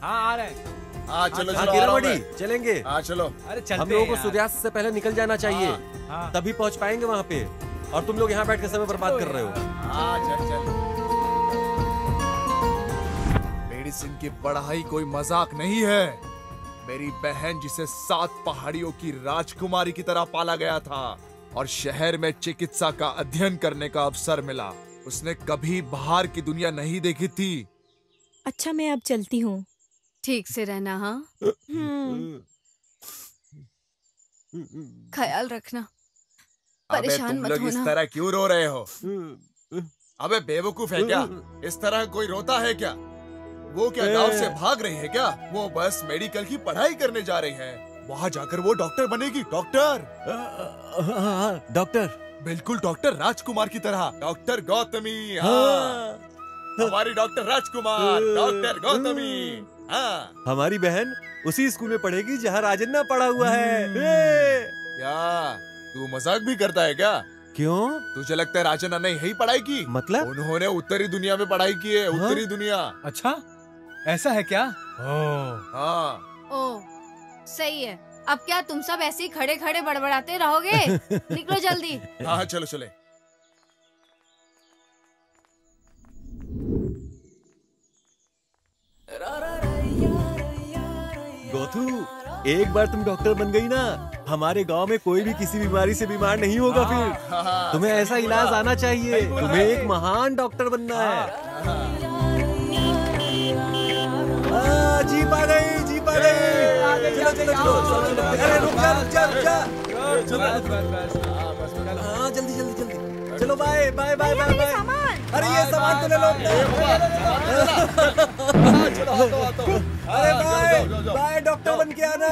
हाँ, आ रहे हैं। हाँ चलो चलो, चलेंगे। हाँ चलो। अरे चलते हम लोगों हैं को सूर्यास्त से पहले निकल जाना चाहिए। हाँ। तभी पहुंच पाएंगे वहाँ पे। और तुम लोग यहाँ बैठ के समय बर्बाद कर रहे हो। चल। मेडिसिन की पढ़ाई कोई मजाक नहीं है। मेरी बहन, जिसे 7 पहाड़ियों की राजकुमारी की तरह पाला गया था, और शहर में चिकित्सा का अध्ययन करने का अवसर मिला। उसने कभी बाहर की दुनिया नहीं देखी थी। अच्छा, मैं अब चलती हूँ। ठीक से रहना। हाँ, ख्याल रखना, परेशान मत तुम लोग इस होना। तरह क्यों रो रहे हो? अबे बेवकूफ है क्या? इस तरह कोई रोता है क्या? वो क्या गांव से भाग रही है क्या? वो बस मेडिकल की पढ़ाई करने जा रही है। वहाँ जाकर वो डॉक्टर बनेगी। डॉक्टर? डॉक्टर, बिल्कुल डॉक्टर राजकुमार की तरह। डॉक्टर गौतमी। हाँ, हमारी डॉक्टर राजकुमार, डॉक्टर गौतमी। हाँ, हमारी बहन उसी स्कूल में पढ़ेगी जहाँ राजन्ना पढ़ा हुआ है। क्या तू मजाक भी करता है क्या? क्यों? तुझे लगता है राजन्ना ने यही पढ़ाई की? मतलब? उन्होंने उत्तरी दुनिया में पढ़ाई की है। उत्तरी दुनिया। अच्छा, ऐसा है क्या? हाँ। ओ, सही है। अब क्या तुम सब ऐसे ही खड़े खड़े बड़बड़ाते रहोगे? निकलो जल्दी। हाँ, चलो चले। गोथू, एक बार तुम डॉक्टर बन गई ना, हमारे गांव में कोई भी किसी बीमारी से बीमार नहीं होगा। फिर तुम्हें ऐसा इलाज आना चाहिए। तुम्हें एक महान डॉक्टर बनना है। जीप आ गई, जीप आ गई। चलो चलो चलो, अरे रुक जा रुक जा रुक जा। हाँ, जल्दी जल्दी जल्दी। चलो, bye bye bye bye bye. अरे ये सामान तो ले लो। अरे बाय बाय, डॉक्टर बन के आना।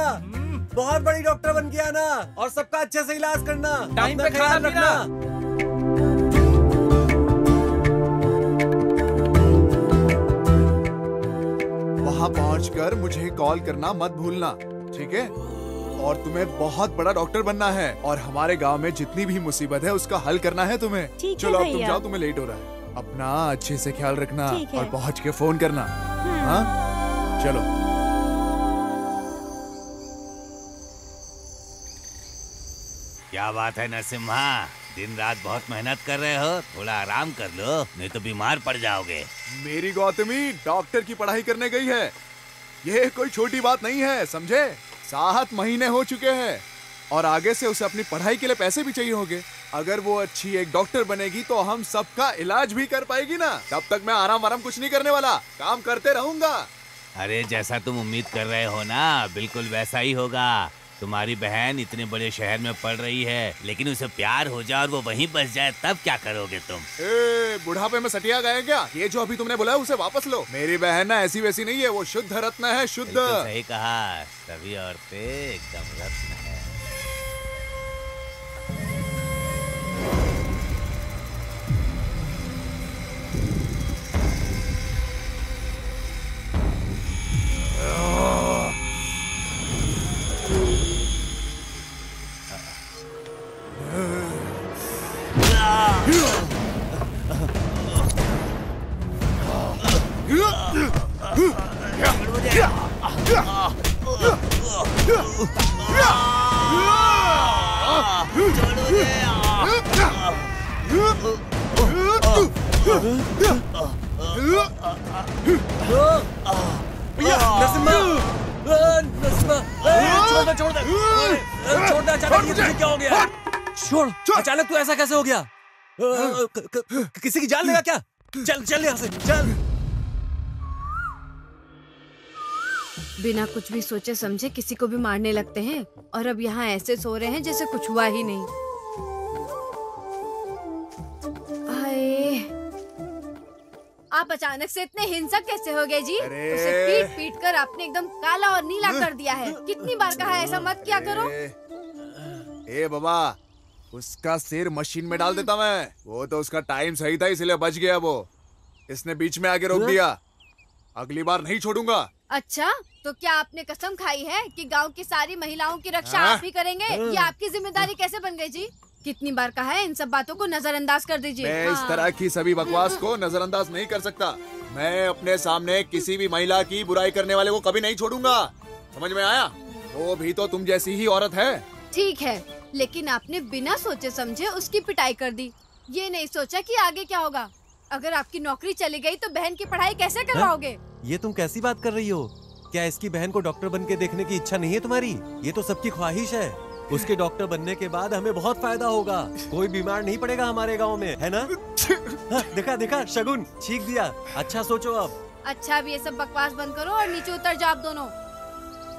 बहुत बड़ी डॉक्टर बन के आना और सबका अच्छे से इलाज करना। टाइम पे खाना रखना। वहाँ पहुँचकर मुझे कॉल करना मत भूलना, ठीक है? और तुम्हें बहुत बड़ा डॉक्टर बनना है और हमारे गांव में जितनी भी मुसीबत है उसका हल करना है तुम्हें। चलो अब तुम जाओ, तुम्हें लेट हो रहा है। अपना अच्छे से ख्याल रखना और पहुँच के फोन करना। हाँ, चलो। क्या बात है नरसिम्हा, दिन रात बहुत मेहनत कर रहे हो। थोड़ा आराम कर लो, नहीं तो बीमार पड़ जाओगे। मेरी गौतमी डॉक्टर की पढ़ाई करने गई है। ये कोई छोटी बात नहीं है, समझे? 7 महीने हो चुके हैं और आगे से उसे अपनी पढ़ाई के लिए पैसे भी चाहिए होंगे। अगर वो अच्छी एक डॉक्टर बनेगी तो हम सबका इलाज भी कर पाएगी ना। तब तक मैं आराम कुछ नहीं करने वाला, काम करते रहूंगा। अरे जैसा तुम उम्मीद कर रहे हो ना, बिल्कुल वैसा ही होगा। तुम्हारी बहन इतने बड़े शहर में पढ़ रही है, लेकिन उसे प्यार हो जाए और वो वहीं बस जाए, तब क्या करोगे तुम? बुढ़ापे में सटिया गए क्या? ये जो अभी तुमने बोला है उसे वापस लो। मेरी बहन ना ऐसी वैसी नहीं है, वो शुद्ध रत्न है, शुद्ध। सही कहा, सभी औरतें एकदम रत्न है। छोड़, अचानक तू ऐसा कैसे हो गया? किसी की जान लेगा क्या? चल चल यहाँ से, चल। बिना कुछ भी सोचे समझे किसी को भी मारने लगते हैं और अब यहाँ ऐसे सो रहे हैं जैसे कुछ हुआ ही नहीं। आए, आप अचानक से इतने हिंसक कैसे हो गए जी? उसे पीट पीट कर आपने एकदम काला और नीला कर दिया है। कितनी बार कहा है ऐसा मत किया करो। ए बाबा, उसका सिर मशीन में डाल देता मैं। वो तो उसका टाइम सही था इसलिए बच गया। वो इसने बीच में आके रोक दिया। अगली बार नहीं छोड़ूंगा। अच्छा, तो क्या आपने कसम खाई है कि गांव की सारी महिलाओं की रक्षा आप ही करेंगे? ये आपकी जिम्मेदारी कैसे बन गई जी? कितनी बार कहा है इन सब बातों को नजरअंदाज कर दीजिए। मैं इस तरह की सभी बकवास को नजरअंदाज नहीं कर सकता। मैं अपने सामने किसी भी महिला की बुराई करने वाले को कभी नहीं छोड़ूंगा। समझ में आया? वो भी तो तुम जैसी ही औरत है। ठीक है, लेकिन आपने बिना सोचे समझे उसकी पिटाई कर दी। ये नहीं सोचा कि आगे क्या होगा। अगर आपकी नौकरी चली गई तो बहन की पढ़ाई कैसे करवाओगे? ये तुम कैसी बात कर रही हो? क्या इसकी बहन को डॉक्टर बन के देखने की इच्छा नहीं है तुम्हारी? ये तो सबकी ख्वाहिश है। उसके डॉक्टर बनने के बाद हमें बहुत फायदा होगा। कोई बीमार नहीं पड़ेगा हमारे गांव में, है ना? हाँ, देखा देखा शगुन छींक दिया। अच्छा सोचो अब। अच्छा अब ये सब बकवास बंद करो और नीचे उतर जाओ आप दोनों।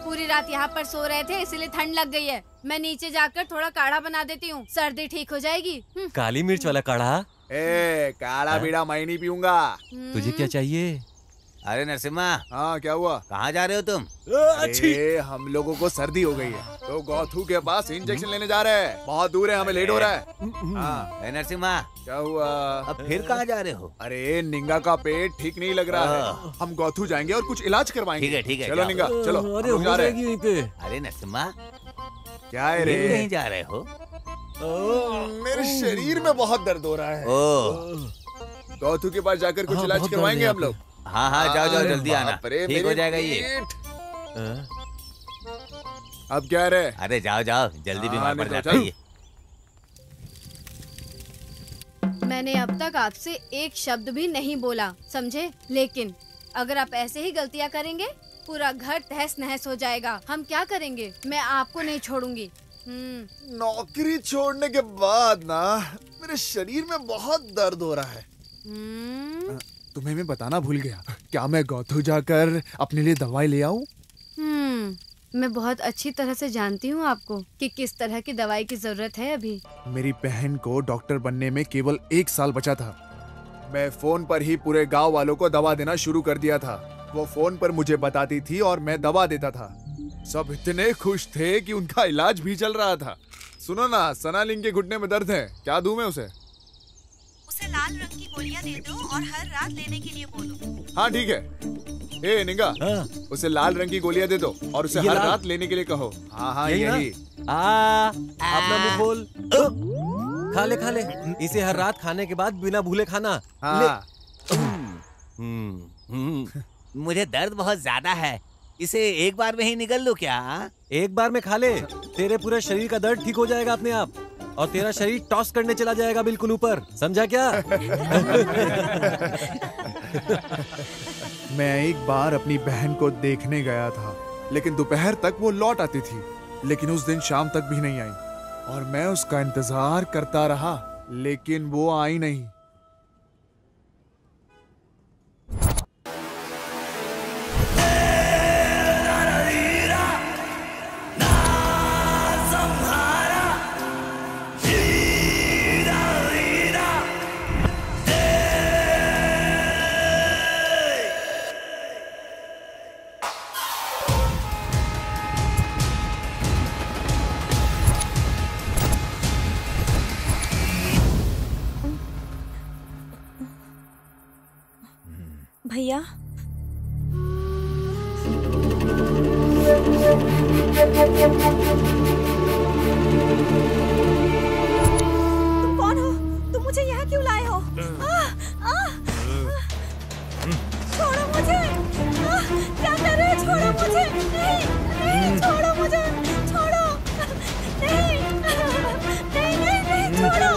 पूरी रात यहाँ पर सो रहे थे इसलिए ठंड लग गई है। मैं नीचे जाकर थोड़ा काढ़ा बना देती हूँ, सर्दी ठीक हो जाएगी। काली मिर्च वाला काढ़ा? काढ़ा बीड़ा मैं नहीं पीऊंगा। तुझे क्या चाहिए? अरे नरसिम्हा। हाँ क्या हुआ? कहाँ जा रहे हो तुम? अरे हम लोगों को सर्दी हो गई है तो गौथू के पास इंजेक्शन लेने जा रहे हैं। बहुत दूर है, हमें लेट हो रहा है। हाँ नरसिम्हा क्या हुआ? अब फिर कहाँ जा रहे हो? अरे निंगा का पेट ठीक नहीं लग रहा है, हम गौथू जाएंगे और कुछ इलाज करवाएंगे। ठीक है ठीक है, चलो निंगा चलो। अरे हो जाएगी यहीं पे। अरे नरसिम्हा क्या है रे? कहीं जा रहे हो? मेरे शरीर में बहुत दर्द हो रहा है। गौथू के पास जाकर कुछ इलाज करवाएंगे हम लोग। हाँ हाँ जाओ जाओ जल्दी आना, ठीक हो जाएगा ये। अब क्या रे? अरे जाओ जाओ जल्दी बीमार पड़ जाता है ये। मैंने अब तक आपसे एक शब्द भी नहीं बोला, समझे? लेकिन अगर आप ऐसे ही गलतियाँ करेंगे पूरा घर तहस नहस हो जाएगा। हम क्या करेंगे? मैं आपको नहीं छोड़ूंगी। नौकरी छोड़ने के बाद ना मेरे शरीर में बहुत दर्द हो रहा है। तुम्हें मैं बताना भूल गया, क्या मैं गौथू जाकर अपने लिए दवाई ले आऊं? मैं बहुत अच्छी तरह से जानती हूँ आपको कि किस तरह की दवाई की जरूरत है अभी। मेरी बहन को डॉक्टर बनने में केवल 1 साल बचा था। मैं फोन पर ही पूरे गांव वालों को दवा देना शुरू कर दिया था। वो फोन पर मुझे बताती थी और मैं दवा देता था। सब इतने खुश थे कि उनका इलाज भी चल रहा था। सुनो ना, सना लिंग के घुटने में दर्द है, क्या दूं मैं उसे? उसे लाल रंग की गोलियां दे दो और हर रात लेने के लिए बोलो। हाँ ठीक है। ए निंगा, उसे लाल रंग की गोलियां दे दो और उसे हर रात लेने के लिए कहो। हाँ हाँ यही। अपना मुंह खोल। खा ले इसे हर रात खाने के बाद बिना भूले खाना। हाँ। मुझे दर्द बहुत ज्यादा है, इसे एक बार में ही निकल लो क्या? एक बार में खा ले, तेरे पूरे शरीर का दर्द ठीक हो जाएगा अपने आप और तेरा शरीर टॉस करने चला जाएगा बिल्कुल ऊपर, समझा क्या? मैं एक बार अपनी बहन को देखने गया था, लेकिन दोपहर तक वो लौट आती थी, लेकिन उस दिन शाम तक भी नहीं आई और मैं उसका इंतजार करता रहा, लेकिन वो आई नहीं। भैया तुम कौन हो? तुम मुझे यहाँ क्यों लाए हो? छोड़ो मुझे! क्या कर रहे हो? छोड़ो मुझे! नहीं छोड़ो मुझे! छोड़ो! नहीं छोड़ो!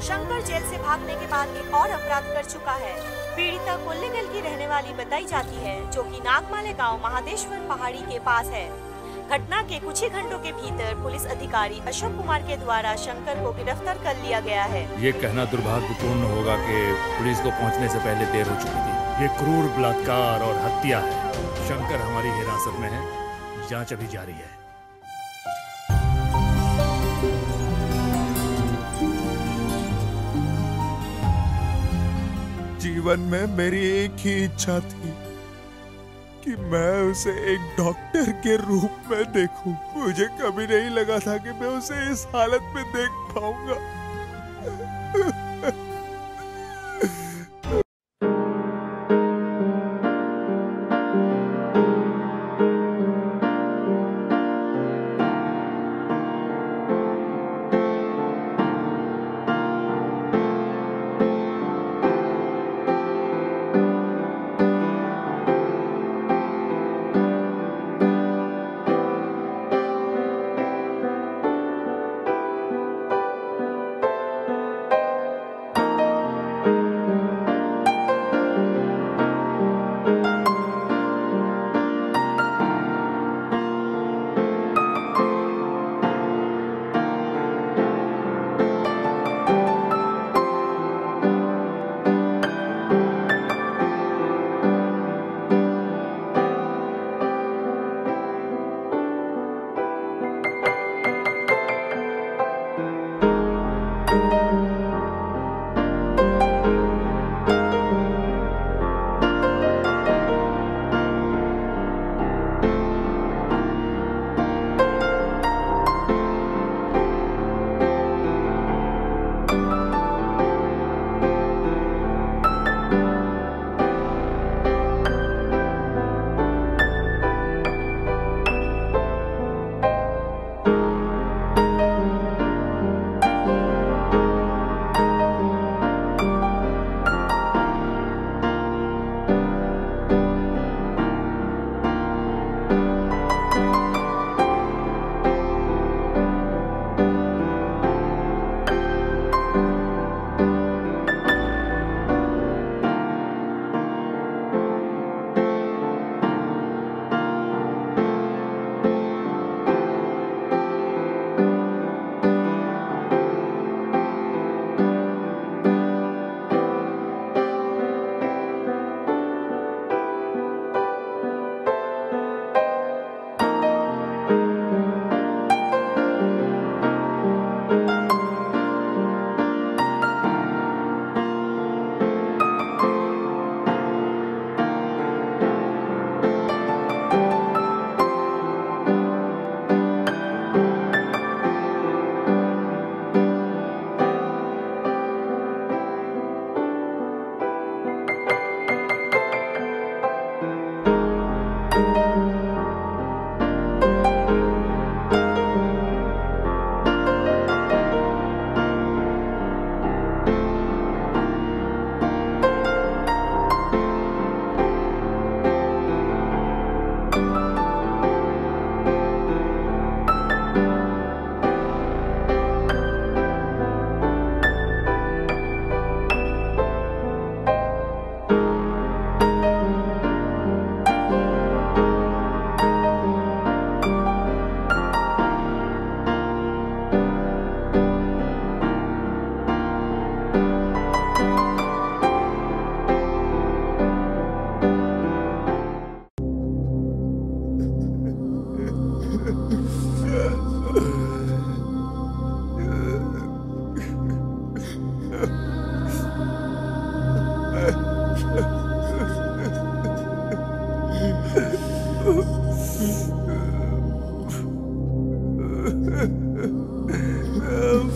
शंकर जेल से भागने के बाद एक और अपराध कर चुका है। पीड़िता कोल्लेगल की रहने वाली बताई जाती है, जो कि नागमाले गांव महादेश्वर पहाड़ी के पास है। घटना के कुछ ही घंटों के भीतर पुलिस अधिकारी अशोक कुमार के द्वारा शंकर को गिरफ्तार कर लिया गया है। ये कहना दुर्भाग्यपूर्ण होगा कि पुलिस को पहुंचने से पहले देर हो चुकी थी। ये क्रूर बलात्कार और हत्या है। शंकर हमारी हिरासत में है, जांच अभी जारी है। जीवन में मेरी एक ही इच्छा थी कि मैं उसे एक डॉक्टर के रूप में देखूं। मुझे कभी नहीं लगा था कि मैं उसे इस हालत में देख पाऊंगा।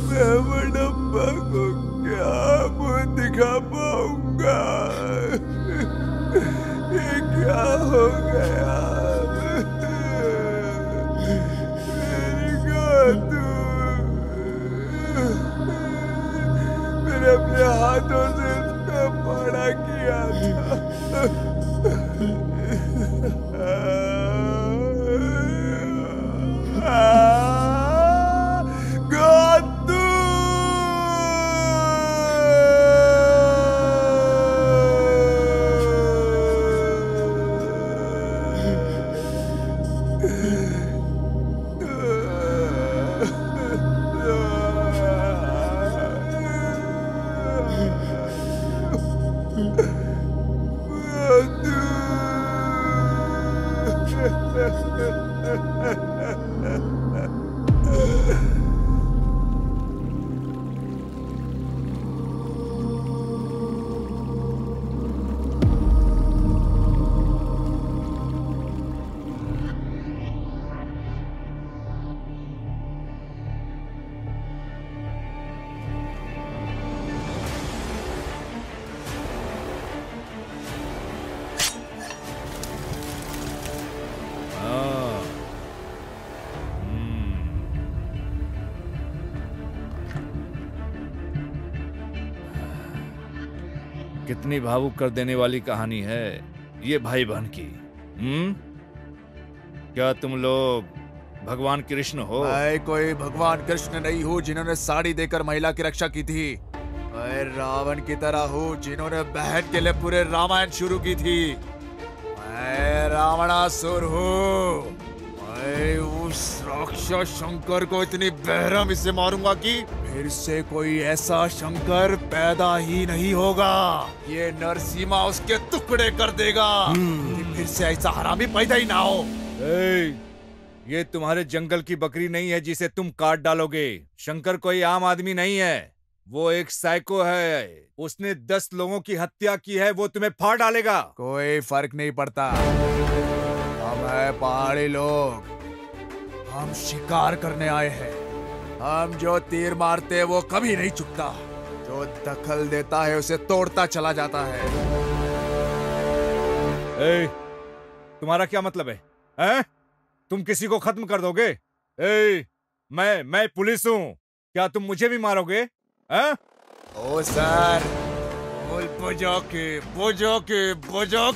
मैं बड़प्पा को क्या मुंह दिखा पाऊंगा? ये क्या हो गया? मेरी गोदू, मैंने अपने हाथों से इसका बड़ा किया था। कितनी भावुक कर देने वाली कहानी है ये भाई बहन की। क्या तुम लोग भगवान कृष्ण हो? मैं कोई भगवान कृष्ण नहीं हूँ जिन्होंने साड़ी देकर महिला की रक्षा की थी। मैं रावण की तरह हूँ जिन्होंने बहन के लिए पूरे रामायण शुरू की थी। मैं रावणासुर हूँ। मैं उस राक्षस शंकर को इतनी बेरहमी से मारूंगा कि फिर से कोई ऐसा शंकर पैदा ही नहीं होगा। ये नरसिम्हा उसके टुकड़े कर देगा कि फिर से ऐसा हरामी पैदा ही ना हो। ये तुम्हारे जंगल की बकरी नहीं है जिसे तुम काट डालोगे। शंकर कोई आम आदमी नहीं है, वो एक साइको है। उसने 10 लोगों की हत्या की है, वो तुम्हें फाड़ डालेगा। कोई फर्क नहीं पड़ता। हम है पहाड़ी लोग, हम शिकार करने आए हैं। हम जो तीर मारते हैं वो कभी नहीं चुकता। जो दखल देता है उसे तोड़ता चला जाता है। तुम्हारा क्या मतलब है? तुम किसी को खत्म कर दोगे? मैं पुलिस हूँ, क्या तुम मुझे भी मारोगे? ओ सर, बुझो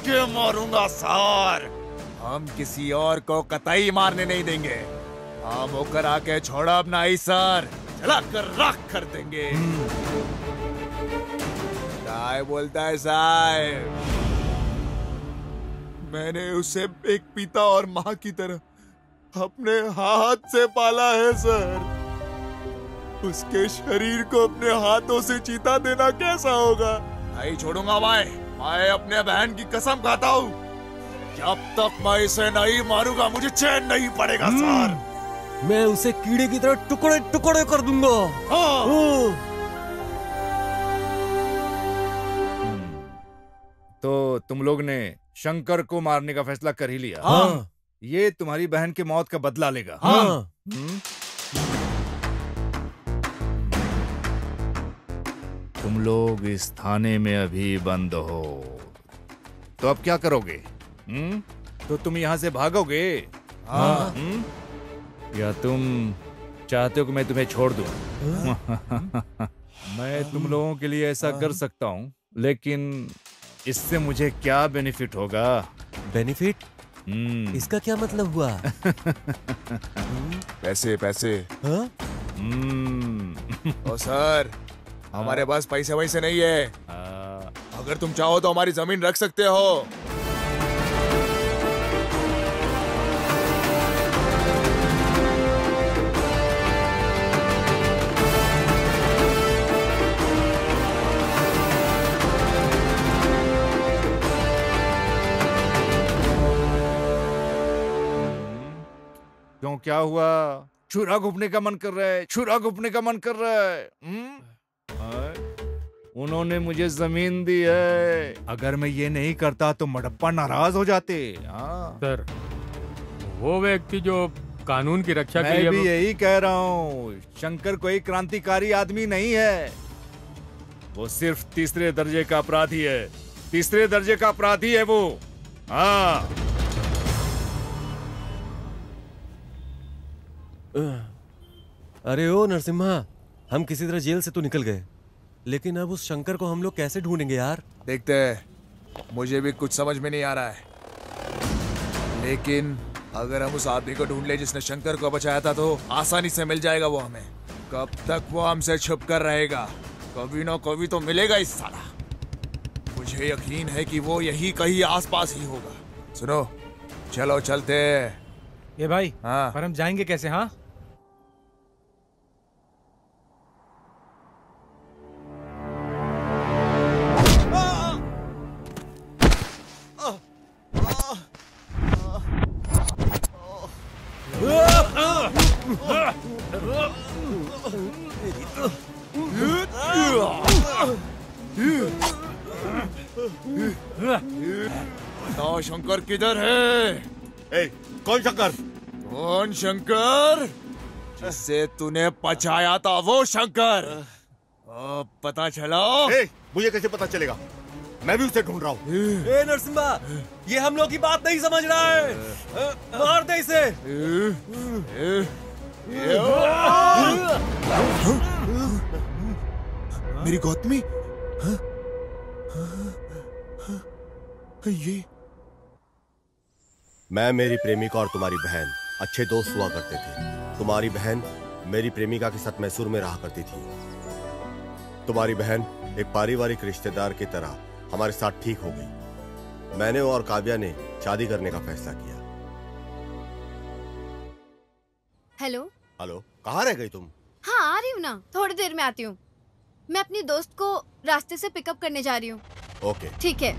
के मारूंगा सर। हम किसी और को कतई मारने नहीं देंगे। हम होकर आके छोड़ा अब नहीं सर, चला कर राख कर देंगे। क्या बोलता है साहब? मैंने उसे एक पिता और माँ की तरह अपने हाथ से पाला है सर। उसके शरीर को अपने हाथों से चीता देना कैसा होगा? नहीं छोड़ूंगा मैं अपने बहन की कसम खाता हूँ। जब तक मैं इसे नहीं मारूंगा मुझे चैन नहीं पड़ेगा सर। मैं उसे कीड़े की तरह टुकड़े टुकड़े कर दूंगा। तो तुम लोग ने शंकर को मारने का फैसला कर ही लिया? हाँ। ये तुम्हारी बहन की मौत का बदला लेगा। हाँ। तुम लोग इस थाने में अभी बंद हो, तो अब क्या करोगे? तो तुम यहाँ से भागोगे? हाँ। या तुम चाहते हो कि मैं तुम्हें छोड़ दूं? मैं तुम लोगों के लिए ऐसा कर सकता हूँ, लेकिन इससे मुझे क्या बेनिफिट होगा? बेनिफिट? इसका क्या मतलब हुआ? पैसे पैसे। हाँ? ओ सर, हमारे पास पैसे वैसे नहीं है। अगर तुम चाहो तो हमारी जमीन रख सकते हो। क्यों, क्या हुआ? छुरा घुपने का मन कर रहा है? छुरा घुपने का मन कर रहा है? उन्होंने मुझे जमीन दी है। अगर मैं ये नहीं करता तो मडप्पा नाराज हो जाते। सर, वो व्यक्ति जो कानून की रक्षा के लिए, मैं भी यही कह रहा हूँ। शंकर कोई क्रांतिकारी आदमी नहीं है, वो सिर्फ तीसरे दर्जे का अपराधी है। तीसरे दर्जे का अपराधी है वो। हाँ। अरे ओ नरसिम्हा, हम किसी तरह जेल से तो निकल गए, लेकिन अब उस शंकर को हम लोग कैसे ढूंढेंगे यार? देखते हैं, मुझे भी कुछ समझ में नहीं आ रहा है। लेकिन अगर हम उस आदमी को ढूंढ ले जिसने शंकर को बचाया था तो आसानी से मिल जाएगा वो हमें। कब तक वो हमसे छुप कर रहेगा? कभी ना कभी तो मिलेगा इस साला। मुझे यकीन है कि वो यही कहीं आसपास ही होगा। सुनो, चलो चलते। ये भाई, हाँ, पर हम जाएंगे कैसे? हाँ, बताओ शंकर किधर है? कौन शंकर? कौन शंकर? जिससे तूने पचाया था वो शंकर। पता चला? मुझे कैसे पता चलेगा? मैं भी उसे ढूंढ रहा हूँ। ए नरसिम्हा, ये हम लोग की बात नहीं समझ रहा है। मार दे इसे। मेरी गौतमी? ये मैं, मेरी प्रेमिका और तुम्हारी बहन अच्छे दोस्त हुआ करते थे। तुम्हारी बहन मेरी प्रेमिका के साथ मैसूर में रहा करती थी। तुम्हारी बहन एक पारिवारिक रिश्तेदार की तरह हमारे साथ ठीक हो गई। मैंने और काव्या ने शादी करने का फैसला किया। हेलो। हेलो, कहाँ रह गई तुम? हाँ, आ रही हूँ ना, थोड़ी देर में आती हूँ। मैं अपनी दोस्त को रास्ते से पिकअप करने जा रही हूँ। ओके, ठीक है।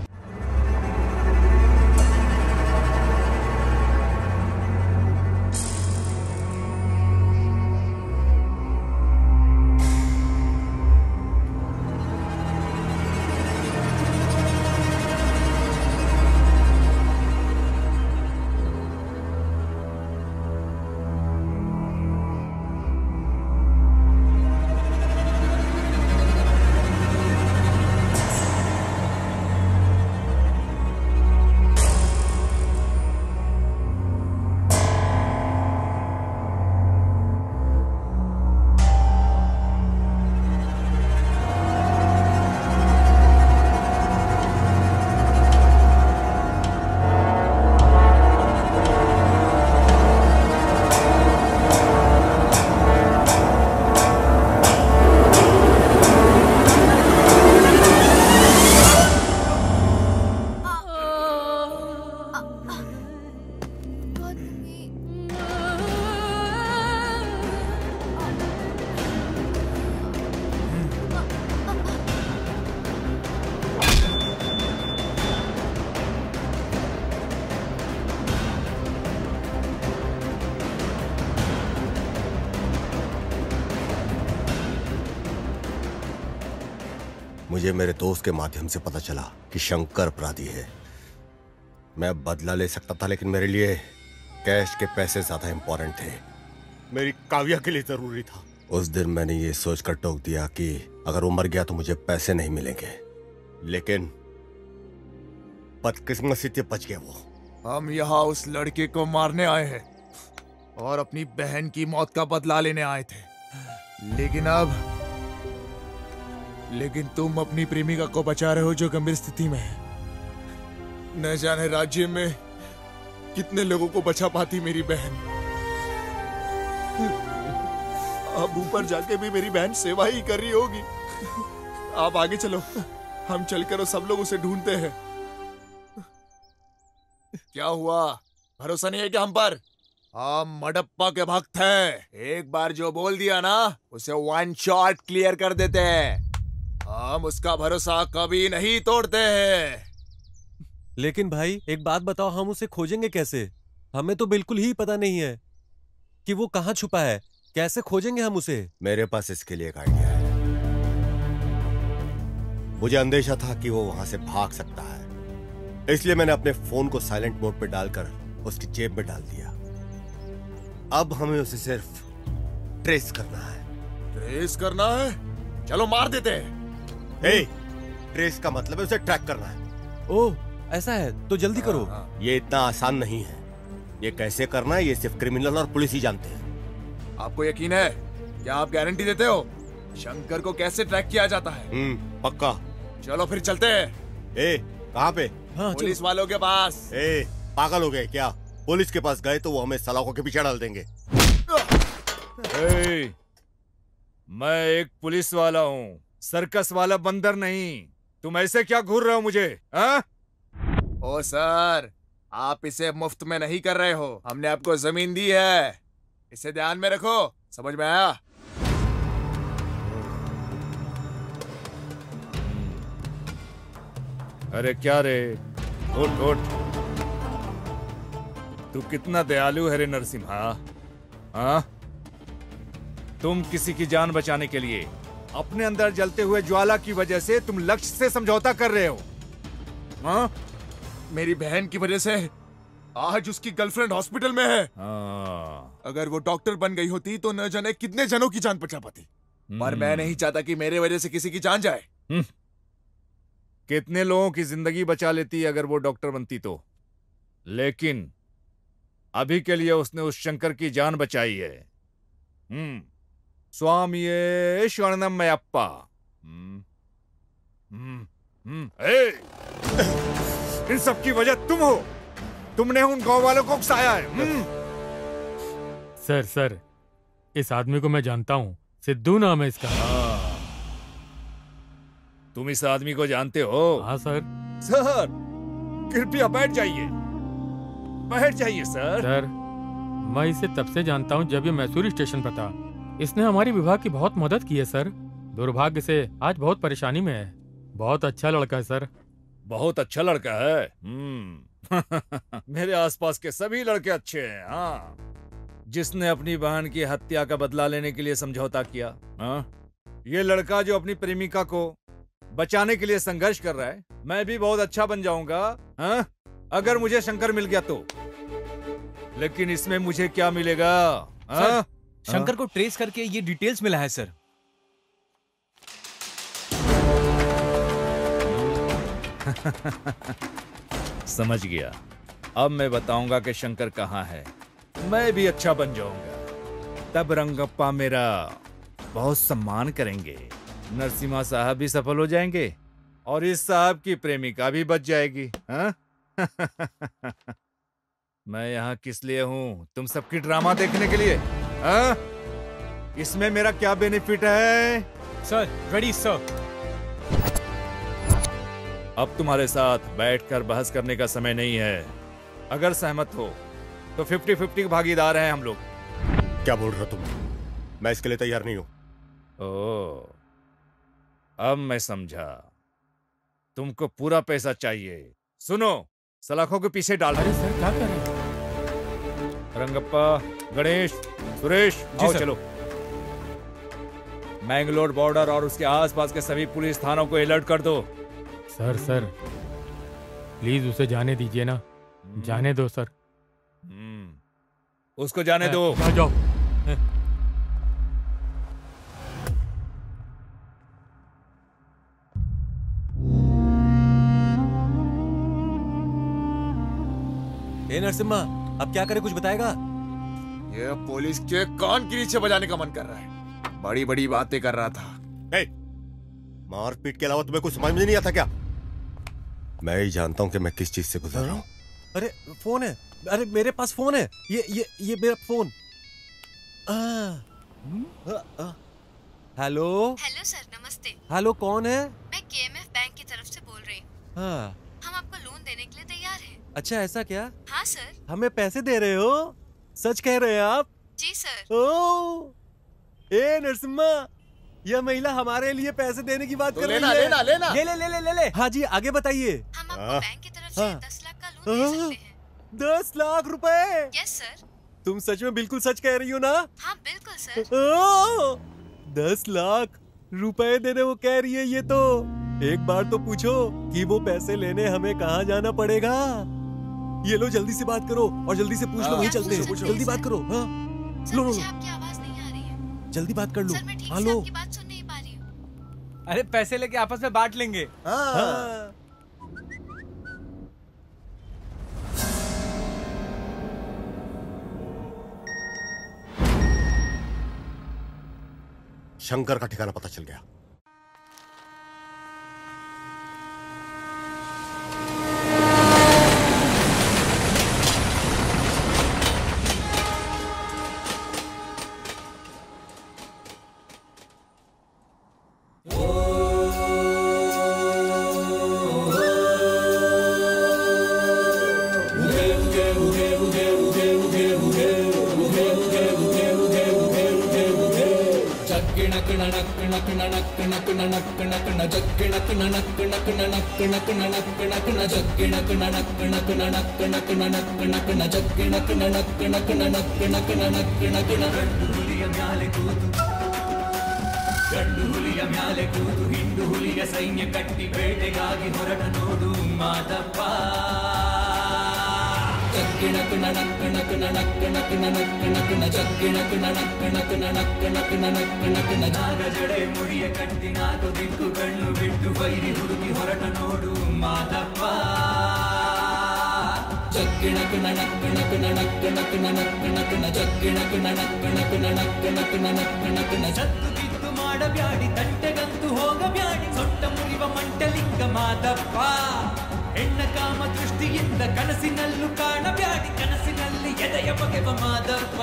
मुझे मेरे दोस्त के माध्यम से पता चला कि शंकर अपराधी है। मैं बदला ले सकता था, लेकिन मेरे लिए कैश के पैसे ज्यादा इंपॉर्टेंट थे। मेरी काव्या के लिए जरूरी था। उस दिन मैंने ये सोचकर टोक दिया कि अगर वो मर गया तो मुझे पैसे नहीं मिलेंगे, लेकिन बदकिस्मती से बच गया वो। हम यहाँ उस लड़के को मारने आए हैं और अपनी बहन की मौत का बदला लेने आए थे, लेकिन तुम अपनी प्रेमिका को बचा रहे हो जो गंभीर स्थिति में है। न जाने राज्य में कितने लोगों को बचा पाती मेरी बहन। अब ऊपर जाके भी मेरी बहन सेवा ही कर रही होगी। आप आगे चलो, हम चलकर और सब लोग उसे ढूंढते हैं। क्या हुआ, भरोसा नहीं है क्या हम पर? हम मडप्पा के भक्त हैं। एक बार जो बोल दिया ना, उसे वन शॉट क्लियर कर देते हैं। हम उसका भरोसा कभी नहीं तोड़ते हैं। लेकिन भाई एक बात बताओ, हम उसे खोजेंगे कैसे? हमें तो बिल्कुल ही पता नहीं है कि वो कहाँ छुपा है। कैसे खोजेंगे हम उसे? मेरे पास इसके लिए एक आइडिया है। मुझे अंदेशा था कि वो वहां से भाग सकता है, इसलिए मैंने अपने फोन को साइलेंट मोड पे डालकर उसकी जेब में डाल दिया। अब हमें उसे सिर्फ ट्रेस करना है। ट्रेस करना है? चलो मार देते हैं। ट्रेस का मतलब है उसे ट्रैक करना है। ओह, ऐसा है तो जल्दी करो। ये इतना आसान नहीं है। ये कैसे करना है ये सिर्फ क्रिमिनल और पुलिस ही जानते हैं। आपको यकीन है? क्या आप गारंटी देते हो? शंकर को कैसे ट्रैक किया जाता है? पक्का। चलो फिर चलते हैं। कहाँ पे? पुलिस वालों के पास। पागल हो गए क्या? पुलिस के पास गए तो वो हमें सलाखों के पीछे डाल देंगे। मैं एक पुलिस वाला हूँ, सर्कस वाला बंदर नहीं। तुम ऐसे क्या घूर रहे हो मुझे? ओ सर, आप इसे मुफ्त में नहीं कर रहे हो। हमने आपको जमीन दी है, इसे ध्यान में रखो। समझ में आया? अरे क्या रे, उठ उठ। तू कितना दयालु है रे नरसिम्हा। हाँ, तुम किसी की जान बचाने के लिए अपने अंदर जलते हुए ज्वाला की वजह से तुम लक्ष्य से समझौता कर रहे हो। हाँ? मेरी बहन की वजह से आज उसकी गर्लफ्रेंड हॉस्पिटल में है। अगर वो डॉक्टर बन गई होती तो न जाने कितने जनों की जान बचा पाती। पर मैं नहीं चाहता कि मेरे वजह से किसी की जान जाए। कितने लोगों की जिंदगी बचा लेती अगर वो डॉक्टर बनती तो। लेकिन अभी के लिए उसने उस शंकर की जान बचाई है। स्वामी शरणमयप्पा। इन सब की वजह तुम हो। तुमने उन गांव वालों को उकसाया है। सर इस आदमी को मैं जानता हूँ, सिद्धू नाम है इसका। तुम इस आदमी को जानते हो? हाँ सर। सर कृपया बैठ जाइए, बैठ जाइए सर। सर मैं इसे तब से जानता हूँ जब ये मैसूरी स्टेशन पर था। इसने हमारी विभाग की बहुत मदद की है सर। दुर्भाग्य से आज बहुत परेशानी में है। बहुत अच्छा लड़का है सर। बहुत अच्छा लड़का है। मेरे आसपास के सभी लड़के अच्छे हैं। हाँ, जिसने अपनी बहन की हत्या का बदला लेने के लिए समझौता किया। हाँ, ये लड़का जो अपनी प्रेमिका को बचाने के लिए संघर्ष कर रहा है। मैं भी बहुत अच्छा बन जाऊंगा हाँ? अगर मुझे शंकर मिल गया तो। लेकिन इसमें मुझे क्या मिलेगा? सर, शंकर को ट्रेस करके ये डिटेल्स मिला है सर। समझ गया। अब मैं बताऊंगा कि शंकर कहाँ है। मैं भी अच्छा बन जाऊंगा। तब रंगप्पा मेरा बहुत सम्मान करेंगे। नरसिम्हा साहब भी सफल हो जाएंगे और इस साहब की प्रेमिका भी बच जाएगी। हाँ? मैं यहाँ किस लिए हूँ? तुम सबकी ड्रामा देखने के लिए। हाँ? इसमें मेरा क्या बेनिफिट है? Sir ready sir. अब तुम्हारे साथ बैठकर बहस करने का समय नहीं है। अगर सहमत हो तो 50-50 भागीदार हैं हम लोग। क्या बोल रहे हो तुम? मैं इसके लिए तैयार नहीं हूं। ओह, अब मैं समझा। तुमको पूरा पैसा चाहिए। सुनो, सलाखों के पीछे डाल। अरे सर क्या कर रहे हैं? रंगप्पा, गणेश, सुरेश, आओ चलो। मैंगलोर बॉर्डर और उसके आसपास के सभी पुलिस थानों को अलर्ट कर दो। सर प्लीज उसे जाने दीजिए ना। जाने दो सर। उसको जाने दो। जाओ। नरसिम्हा अब क्या करे, कुछ बताएगा? ये पुलिस के कान के नीचे बजाने का मन कर रहा है। बड़ी बड़ी बातें कर रहा था। मारपीट के अलावा तुम्हें कुछ समझ में नहीं आता क्या? मैं ही जानता हूं कि मैं किस चीज से गुजर रहा हूं। अरे फोन है। अरे मेरे पास फोन है। ये मेरा फोन। हेलो। हेलो सर, नमस्ते। हेलो, कौन है? मैं केएमएफ बैंक की तरफ से बोल रही हूँ। हाँ। हम आपको लोन देने के लिए तैयार हैं। अच्छा ऐसा क्या? हाँ सर। हमें पैसे दे रहे हो? सच कह रहे हैं आप? जी सर। ओह, ए नरसिम्हा, यह महिला हमारे लिए पैसे देने की बात कर रही है। लेना। ले। हाँ जी, आगे बताइए। हम आपको बैंक की तरफ से 10 लाख का लोन दे सकते हैं। 10 लाख रुपए? Yes sir. तुम सच में बिल्कुल सच कह रही हो ना? हाँ बिल्कुल सर। 10 लाख रुपए देने वो कह रही है। ये तो एक बार तो पूछो कि वो पैसे लेने हमें कहाँ जाना पड़ेगा। ये लो, जल्दी से बात करो और जल्दी से पूछ लो। वहीं चलते हैं। जल्दी बात करो। हाँ लो, आपकी आवाज नहीं आ रही है। जल्दी बात कर लो। सर मैं ठीक से आपकी बात सुन नहीं पा रही हूँ। अरे पैसे लेके आपस में बांट लेंगे। हाँ। शंकर का ठिकाना पता चल गया। ಗಂಡು ಹುಲಿಯ ಮ್ಯಾಲೆ ಕೂತು ಹಿಂಡು ಹುಲಿಯ ಸೈನ್ಯ ಕಟ್ಟಿ ಬೇಟೆಗಾಗಿ ಹೊರಟ ನೋಡು ಮಾದಪ್ಪ ಜಗ್ಗಿಣಕು ನಣಕ್ಕು ನಕು ನಣಕ್ಕು ನಕು ನಣಕ್ಕು ನಕು ನ ಜಗ್ಗಿಣಕು ನಣಕ್ಕು ನಕು ನಣಕ್ಕು ನಕು ನಣಕ್ಕು ನಕು ನ ನಾಗ ಜಡೆ ಮುಡಿಯ ಕಟ್ಟಿ ನಾಲ್ಕು ದಿಕ್ಕು ಕಣ್ಣು ಬಿಟ್ಟು ಬೈರಿ ಹುಡುಕಿ ಹೊರಟ ನೋಡು ಮಾದಪ್ಪ ಜಗ್ಗಿಣಕು ನಣಕ್ಕು ನಕು ನಣಕ್ಕು ನಕು ನಣಕ್ಕು ನಕು ನ ಜಗ್ಗಿಣಕು ನಣಕ್ಕು ನಕು ನಣಕ್ಕು ನಕು ನಣಕ್ಕು ನಕು ನ ಜತ್ತು ಮಾಡಬ್ಯಾಡಿ ತಂಟೆಗಂತೂ ಹೋಗಬ್ಯಾಡಿ ಸೊಟ್ಟ ಮುರಿವ ಮಂಟಲಿಂಗ ಮಾದ ಮಾದಪ್ಪ ಹೆಣ್ಣ ಕಾಮ ದೃಷ್ಟಿಯಿಂದ ಕನಸಿನಲ್ಲೂ ಕಾಣಬ್ಯಾಡಿ ಕನಸಿನಲ್ಲಿ ಎದೆಯ ಬಗೆವ ಮಾದಪ್ಪ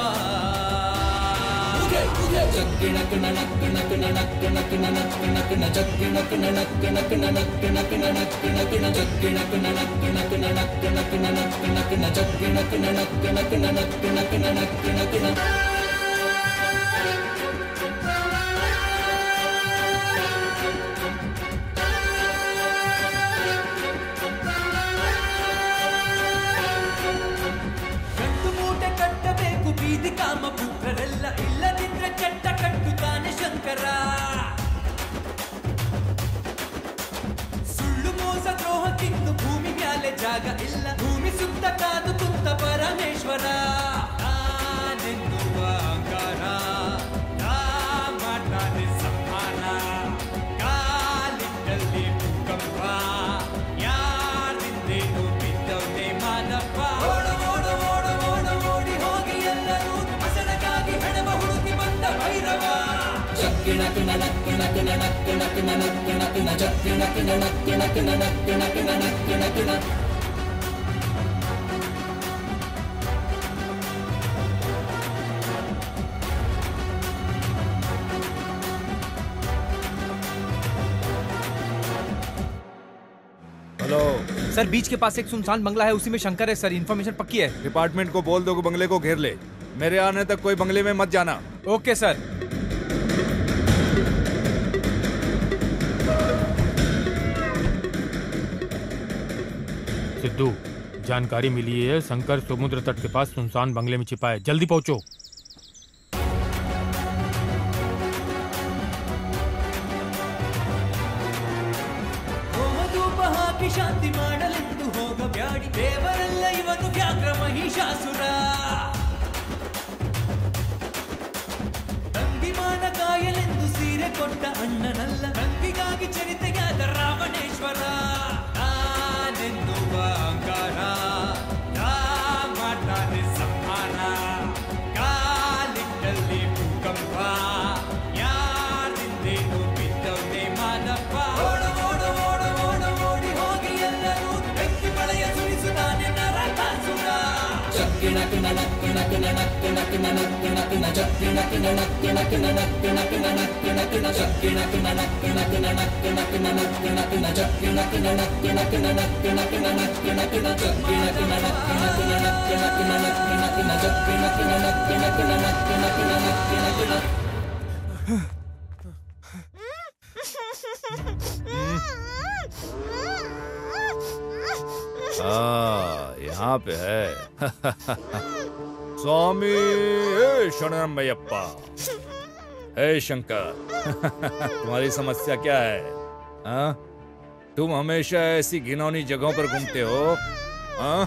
ಜಗ್ಗಿಣ ಕಣ ನಕ್ಕಣ ಕಣ ನಕ್ಕಣ ಕಣ ನಕ್ಕಣ ಕಣ ಜಗ್ಗಿಣ ಕಣ ನಕ್ಕಣ ಕಣ ನಕ್ಕಣ ಕಣ ನಕ್ಕಣ ಕಣ ಜಗ್ಗಿಣ ಕಣ ನಕ್ಕಣ ಕಣ ನಕ್ಕಣ ಕಣ ನಕ್ಕಣ ಕಣ ಜಗ್ಗಿಣ ಕಣ ನಕ್ಕಣ ಕಣ ನಕ್ಕಣ ಕಣ ನಕ್ಕಣ ಕಣ ಬೀದಿ ಕಾಮ ಪುತ್ರರೆಲ್ಲ ಇಲ್ಲದಿದ್ರೆ ಚಟ್ಟ ಕಟ್ಟುತ್ತಾನೆ ಶಂಕರ ಸುಳ್ಳು ಮೋಸ ದ್ರೋಹಕ್ಕಿಂದು ಭೂಮಿ ಮ್ಯಾಲೆ ಜಾಗ ಇಲ್ಲ ಭೂಮಿ ಸುತ್ತ ಕಾದು ಕುಂತ ಪರಮೇಶ್ವರ ನಾನೆನ್ನುವ ಅಂಗಾರ ನಾ ಮಾಡ್ತಾನೆ ಸಂಹಾರ ಕಾಲಿಟ್ಟಲ್ಲಿ ಭೂಕಂಪ ಯಾರಿಂದೇನು ಬಿದ್ದವನೇ ಮಾನಪ್ಪ ಜಗ್ಗಿಣ ಕಿಣ ನಕ್ಕಿಣ ಕಿಣ ನಕ್ಕಿಣ ಕಿಣ ನಕ್ಕಿಣ ಕಿಣ ಜಗ್ಗಿಣ ಕಿಣ ನಕ್ಕಿಣ ಕಿಣ ನಕ್ಕಿಣ ಕಿಣ ನಕ್ಕಿಣ ಕಿಣ हेलो सर, बीच के पास एक सुनसान बंगला है, उसी में शंकर है सर। इन्फॉर्मेशन पक्की है। डिपार्टमेंट को बोल दो कि बंगले को घेर ले। मेरे आने तक कोई बंगले में मत जाना। Okay sir. सिद्धू, जानकारी मिली है शंकर समुद्र तट के पास सुनसान बंगले में छिपा है। जल्दी पहुंचो। ಶಾಂತಿ ಮಾಡಲೆಂದು ಹೋಗಬ್ಯಾಡಿ ದೇವರೆಲ್ಲ ಇವನು ವ್ಯಾಘ್ರ ಮಹಿಷಾಸುರ ತಂಗಿಮಾನ ಕಾಯಲೆಂದು ಸೀರೆ ಕೊಟ್ಟ ಅಣ್ಣನಲ್ಲ ತಂಗಿಗಾಗಿ ಚರಿತೆಯಾದ ರಾವಣೇಶ್ವರ ನಾನೆನ್ನುವ ಅಂಗಾರ ನಾ ಮಾಡ್ತಾನೆ ಸಂಹಾರ ಕಾಲಿಟ್ಟಲ್ಲಿ ಭೂಕಂಪ ಯಾರಿಂದೇನು ಬಿದ್ದವನೇ ಮಾನಪ್ಪ ಜಗ್ಗಿಣ ಕಿಣ ನಕ್ಕಿಣ ಕಿಣ ನಕ್ಕಿಣ ಕಿಣ ನಕ್ಕಿಣ ಕಿಣ ಜಗ್ಗಿಣ ಕಿಣ ನಕ್ಕಿಣ ಕಿಣ ನಕ್ಕಿಣ ಕಿಣ ನಕ್ಕಿಣ ಕಿಣ ಜಗ್ಗಿಣ ಕಿಣ ನಕ್ಕಿಣ ಕಿಣ ನಕ್ಕಿಣ ಕಿಣ ನಕ್ಕಿಣ ಕಿಣ ಜಗ್ಗಿಣ ಕಿಣ ನಕ್ಕಿಣ ಕಿಣ ನಕ್ಕಿಣ ಕಿಣ ನಕ್ಕಿಣ ಕಿಣ ಜಗ್ಗಿಣ ಕಿಣ ನಕ್ಕಿಣ ಕಿಣ ನಕ್ಕಿಣ ಕಿಣ ನಕ್ಕಿಣ ಕಿಣ ಜಗ್ಗಿಣ ಕಿಣ ನಕ್ಕಿಣ ಕಿಣ ನಕ್ಕಿಣ ಕಿಣ ನಕ್ಕಿಣ ಕಿಣ यहाँ पे है। स्वामी शरणमयप्पा। हे शंकर, तुम्हारी समस्या क्या है? हाँ? तुम हमेशा ऐसी घिनौनी जगहों पर घूमते हो। हाँ?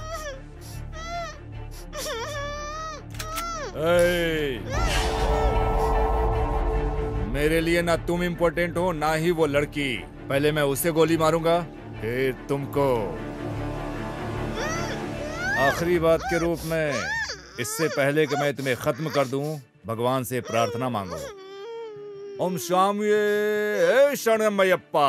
मेरे लिए ना तुम इम्पोर्टेंट हो ना ही वो लड़की। पहले मैं उसे गोली मारूंगा, फिर तुमको। आखिरी बात के रूप में, इससे पहले कि मैं तुम्हें खत्म कर दूं, भगवान से प्रार्थना मांगो। ओम स्वामी शरणमयप्पा।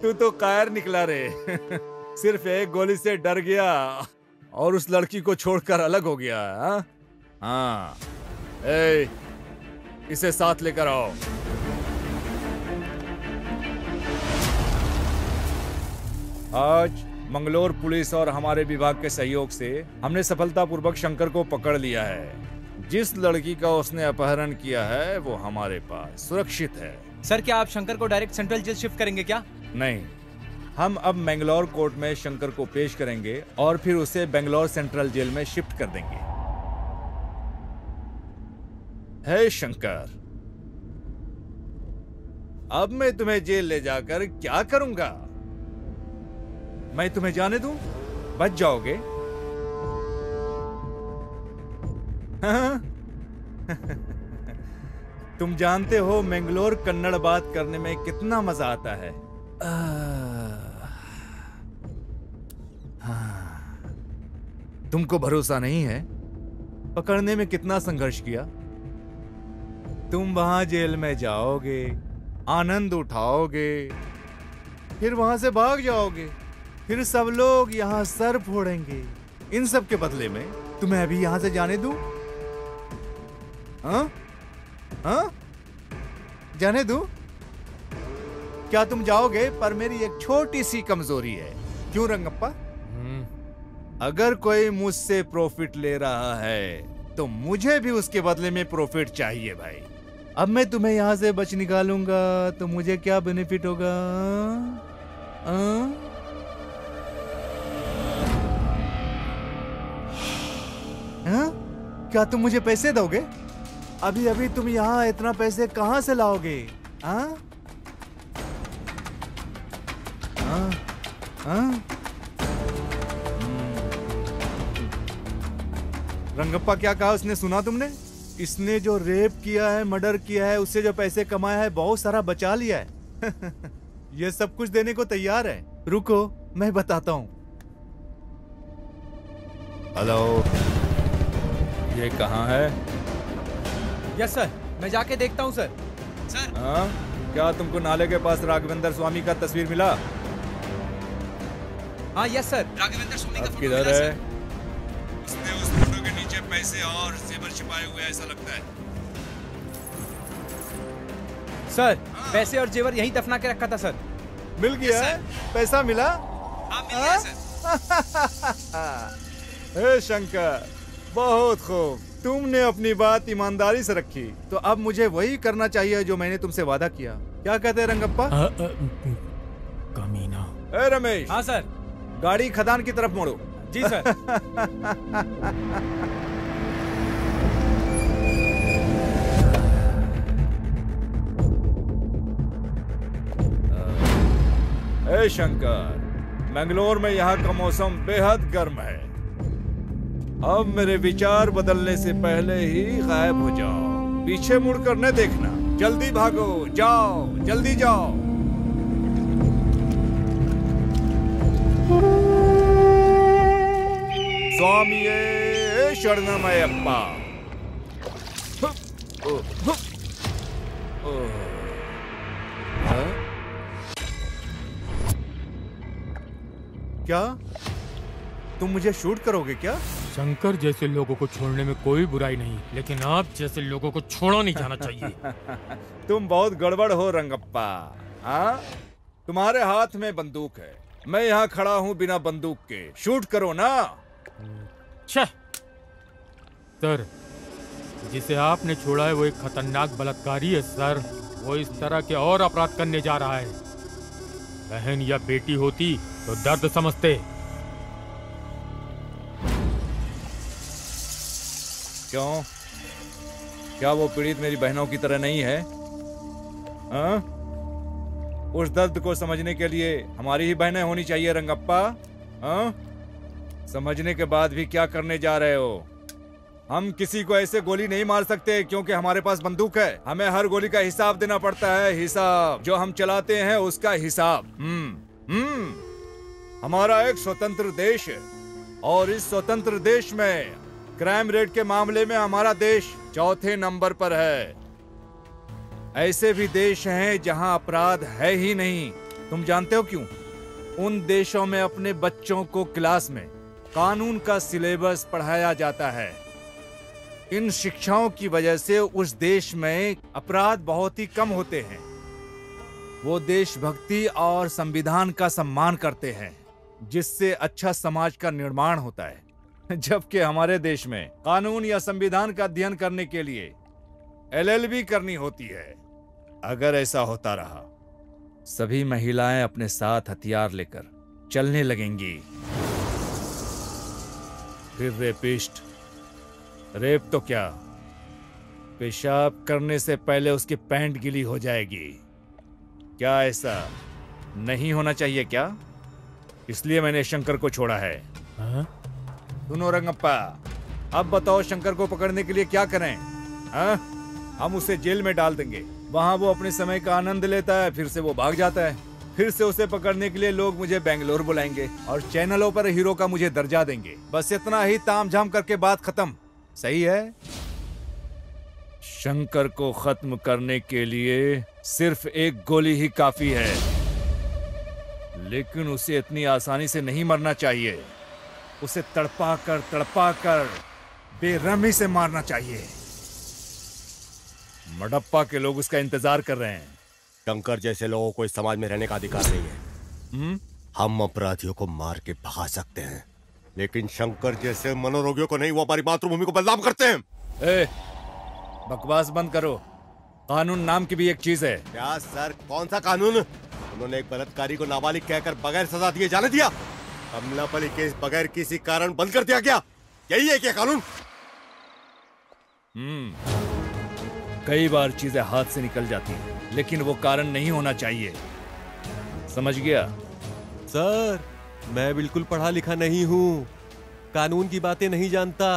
तू तो कायर निकला रे। सिर्फ एक गोली से डर गया और उस लड़की को छोड़कर अलग हो गया। हाँ, इसे साथ लेकर आओ। आज मंगलोर पुलिस और हमारे विभाग के सहयोग से हमने सफलतापूर्वक शंकर को पकड़ लिया है। जिस लड़की का उसने अपहरण किया है वो हमारे पास सुरक्षित है। सर, क्या आप शंकर को डायरेक्ट सेंट्रल जेल शिफ्ट करेंगे क्या? नहीं, हम अब मैंगलोर कोर्ट में शंकर को पेश करेंगे और फिर उसे बेंगलोर सेंट्रल जेल में शिफ्ट कर देंगे। हे शंकर, अब मैं तुम्हें जेल ले जाकर क्या करूंगा? मैं तुम्हें जाने दूं? बच जाओगे? हाँ? तुम जानते हो मैंगलोर कन्नड़ बात करने में कितना मजा आता है। तुमको भरोसा नहीं है? पकड़ने में कितना संघर्ष किया। तुम वहां जेल में जाओगे, आनंद उठाओगे, फिर वहां से भाग जाओगे, फिर सब लोग यहाँ सर फोड़ेंगे। इन सब के बदले में तुम्हें अभी यहाँ से जाने दूं? हाँ? हाँ? जाने दूं? क्या तुम जाओगे? पर मेरी एक छोटी सी कमजोरी है। क्यों रंगप्पा? अगर कोई मुझसे प्रॉफिट ले रहा है तो मुझे भी उसके बदले में प्रॉफिट चाहिए भाई। अब मैं तुम्हें यहां से बच निकालूंगा तो मुझे क्या बेनिफिट होगा? क्या तुम मुझे पैसे दोगे? अभी अभी तुम यहाँ इतना पैसे कहां से लाओगे? रंगप्पा क्या कहा उसने, सुना तुमने? इसने जो रेप किया है, मर्डर किया है, उससे जो पैसे कमाया है, बहुत सारा बचा लिया है। ये सब कुछ देने को तैयार है। रुको मैं बताता हूँ। हेलो, ये कहाँ है? यस सर, मैं जाके देखता हूँ सर। सर क्या तुमको नाले के पास राघवेंद्र स्वामी का तस्वीर मिला? हाँ यस सर, राघवेंद्र स्वामी का फोटो किधर मिला है? उसने उस फोटो के नीचे पैसे और जेवर छिपाए हुए ऐसा लगता है। सर पैसे और जेवर यहीं दफना के रखा था सर। मिल गया है? पैसा मिला? हाँ मिल गया सर। हे शंकर, बहुत खूब, तुमने अपनी बात ईमानदारी से रखी। तो अब मुझे वही करना चाहिए जो मैंने तुमसे वादा किया। क्या कहते हैं रंगप्पा? कमीना। ए रमेश। हाँ सर। गाड़ी खदान की तरफ मोड़ो। जी सर। ए शंकर, मंगलोर में यहाँ का मौसम बेहद गर्म है। अब मेरे विचार बदलने से पहले ही गायब हो जाओ। पीछे मुड़कर न देखना। जल्दी भागो, जाओ, जल्दी जाओ। स्वामिये शरणमयप्पा। क्या तुम मुझे शूट करोगे क्या? शंकर जैसे लोगों को छोड़ने में कोई बुराई नहीं, लेकिन आप जैसे लोगों को छोड़ा नहीं जाना चाहिए। तुम बहुत गड़बड़ हो रंगप्पा। हाँ, तुम्हारे हाथ में बंदूक है, मैं यहाँ खड़ा हूँ बिना बंदूक के। शूट करो ना। सर, जिसे आपने छोड़ा है वो एक खतरनाक बलात्कारी है सर। वो इस तरह के और अपराध करने जा रहा है। बहन या बेटी होती तो दर्द समझते। क्यों? क्या वो पीड़ित मेरी बहनों की तरह नहीं है? उस दर्द को समझने के लिए हमारी ही बहनें होनी चाहिए रंगप्पा। समझने के बाद भी क्या करने जा रहे हो? हम किसी को ऐसे गोली नहीं मार सकते क्योंकि हमारे पास बंदूक है। हमें हर गोली का हिसाब देना पड़ता है। हिसाब जो हम चलाते हैं उसका हिसाब। हमारा एक स्वतंत्र देश है और इस स्वतंत्र देश में क्राइम रेट के मामले में हमारा देश चौथे नंबर पर है। ऐसे भी देश हैं जहां अपराध है ही नहीं। तुम जानते हो क्यों? उन देशों में अपने बच्चों को क्लास में कानून का सिलेबस पढ़ाया जाता है। इन शिक्षाओं की वजह से उस देश में अपराध बहुत ही कम होते हैं। वो देशभक्ति और संविधान का सम्मान करते हैं, जिससे अच्छा समाज का निर्माण होता है। जबकि हमारे देश में कानून या संविधान का अध्ययन करने के लिए LLB करनी होती है। अगर ऐसा होता रहा, सभी महिलाएं अपने साथ हथियार लेकर चलने लगेंगी। फिर रेपिस्ट, रेप तो क्या, पेशाब करने से पहले उसकी पैंट गीली हो जाएगी। क्या ऐसा नहीं होना चाहिए क्या? इसलिए मैंने शंकर को छोड़ा है। सुनो रंगप्पा, अब बताओ शंकर को पकड़ने के लिए क्या करें? हम उसे जेल में डाल देंगे। वहां वो अपने समय का आनंद लेता है, फिर से वो भाग जाता है। फिर से उसे पकड़ने के लिए लोग मुझे बेंगलोर बुलाएंगे और चैनलों पर हीरो का मुझे दर्जा देंगे। बस इतना ही तामझाम करके बात खत्म। सही है? शंकर को खत्म करने के लिए सिर्फ एक गोली ही काफी है, लेकिन उसे इतनी आसानी से नहीं मरना चाहिए। उसे तड़पा कर बेरहमी से मारना चाहिए। मडप्पा के लोग उसका इंतजार कर रहे हैं। शंकर जैसे लोगों को इस समाज में रहने का अधिकार नहीं है। हम अपराधियों को मार के भगा सकते हैं, लेकिन शंकर जैसे मनोरोगियों को नहीं। वो हमारी मातृभूमि को बदनाम करते हैं। बकवास बंद करो। कानून नाम की भी एक चीज है। क्या सर, कौन सा कानून? उन्होंने एक बलात्कारी को नाबालिग कहकर बगैर सजा दिए जाने दिया। कमलापली केस बगैर किसी कारण बंद कर दिया गया। यही है क्या कानून? कई बार चीजें हाथ से निकल जाती हैं, लेकिन वो कारण नहीं होना चाहिए। समझ गया? सर, मैं बिल्कुल पढ़ा लिखा नहीं हूँ, कानून की बातें नहीं जानता।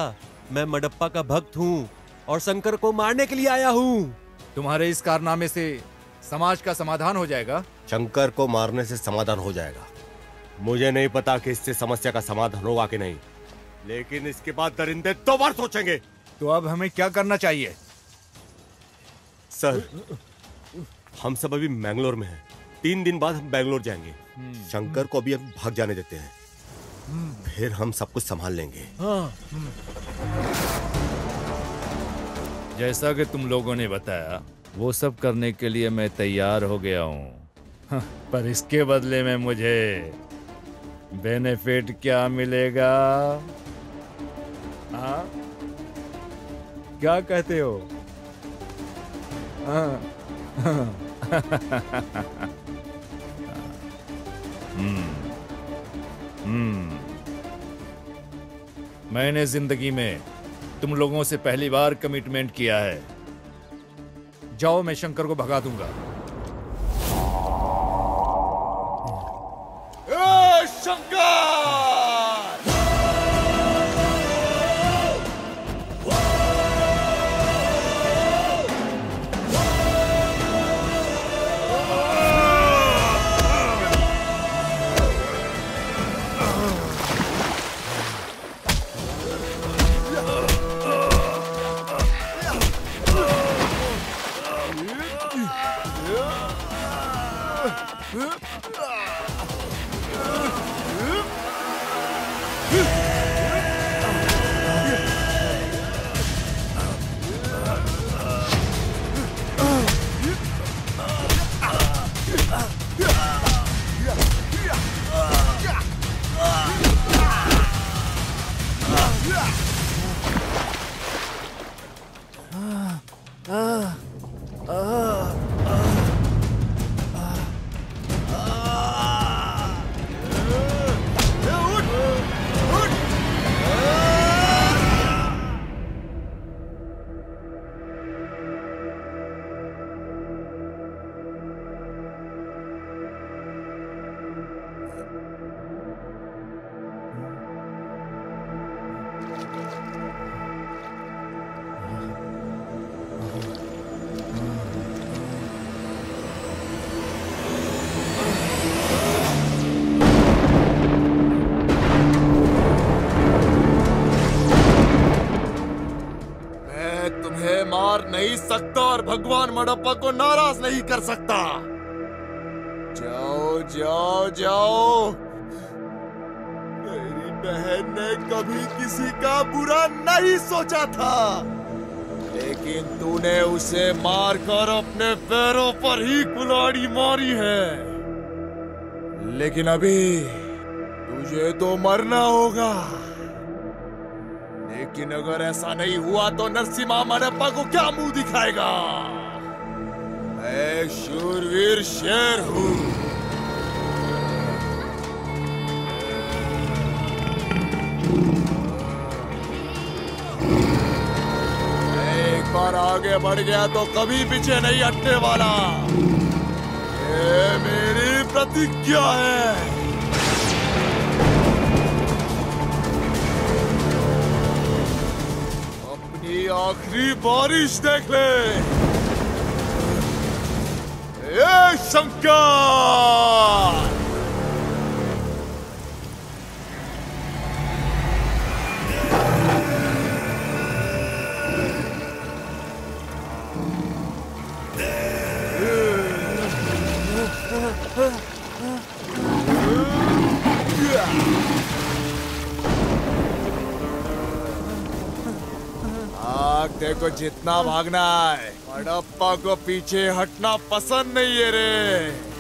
मैं मडप्पा का भक्त हूँ और शंकर को मारने के लिए आया हूँ। तुम्हारे इस कारनामे से समाज का समाधान हो जाएगा? शंकर को मारने से समाधान हो जाएगा। मुझे नहीं पता कि इससे समस्या का समाधान होगा कि नहीं, लेकिन इसके बाद दरिंदे 2 बार सोचेंगे। तो अब हमें क्या करना चाहिए? सर, हम सब अभी मैंगलोर में हैं। 3 दिन बाद हम बैंगलोर जाएंगे। शंकर को अभी हम भाग जाने देते हैं, फिर हम सब कुछ संभाल लेंगे। जैसा कि तुम लोगों ने बताया, वो सब करने के लिए मैं तैयार हो गया हूँ। पर इसके बदले में मुझे बेनिफिट क्या मिलेगा? हाँ, क्या कहते हो? मैंने जिंदगी में तुम लोगों से पहली बार कमिटमेंट किया है। जाओ, मैं शंकर को भगा दूंगा। शंकर! नहीं सकता और भगवान मडप्पा को नाराज नहीं कर सकता। जाओ जाओ जाओ। मेरी बहन ने कभी किसी का बुरा नहीं सोचा था, लेकिन तूने उसे मारकर अपने पैरों पर ही कुल्हाड़ी मारी है। लेकिन अभी तुझे तो मरना होगा। लेकिन अगर ऐसा नहीं हुआ तो नरसिम्हा मडप्पा को क्या मुंह दिखाएगा? मैं शूरवीर शेर हूं। एक बार आगे बढ़ गया तो कभी पीछे नहीं हटने वाला। ये मेरी प्रतिज्ञा है। आखिरी बारिश देख ले। ये शंकर! आग देखो, जितना भागना है, बड़प्पा को पीछे हटना पसंद नहीं है रे।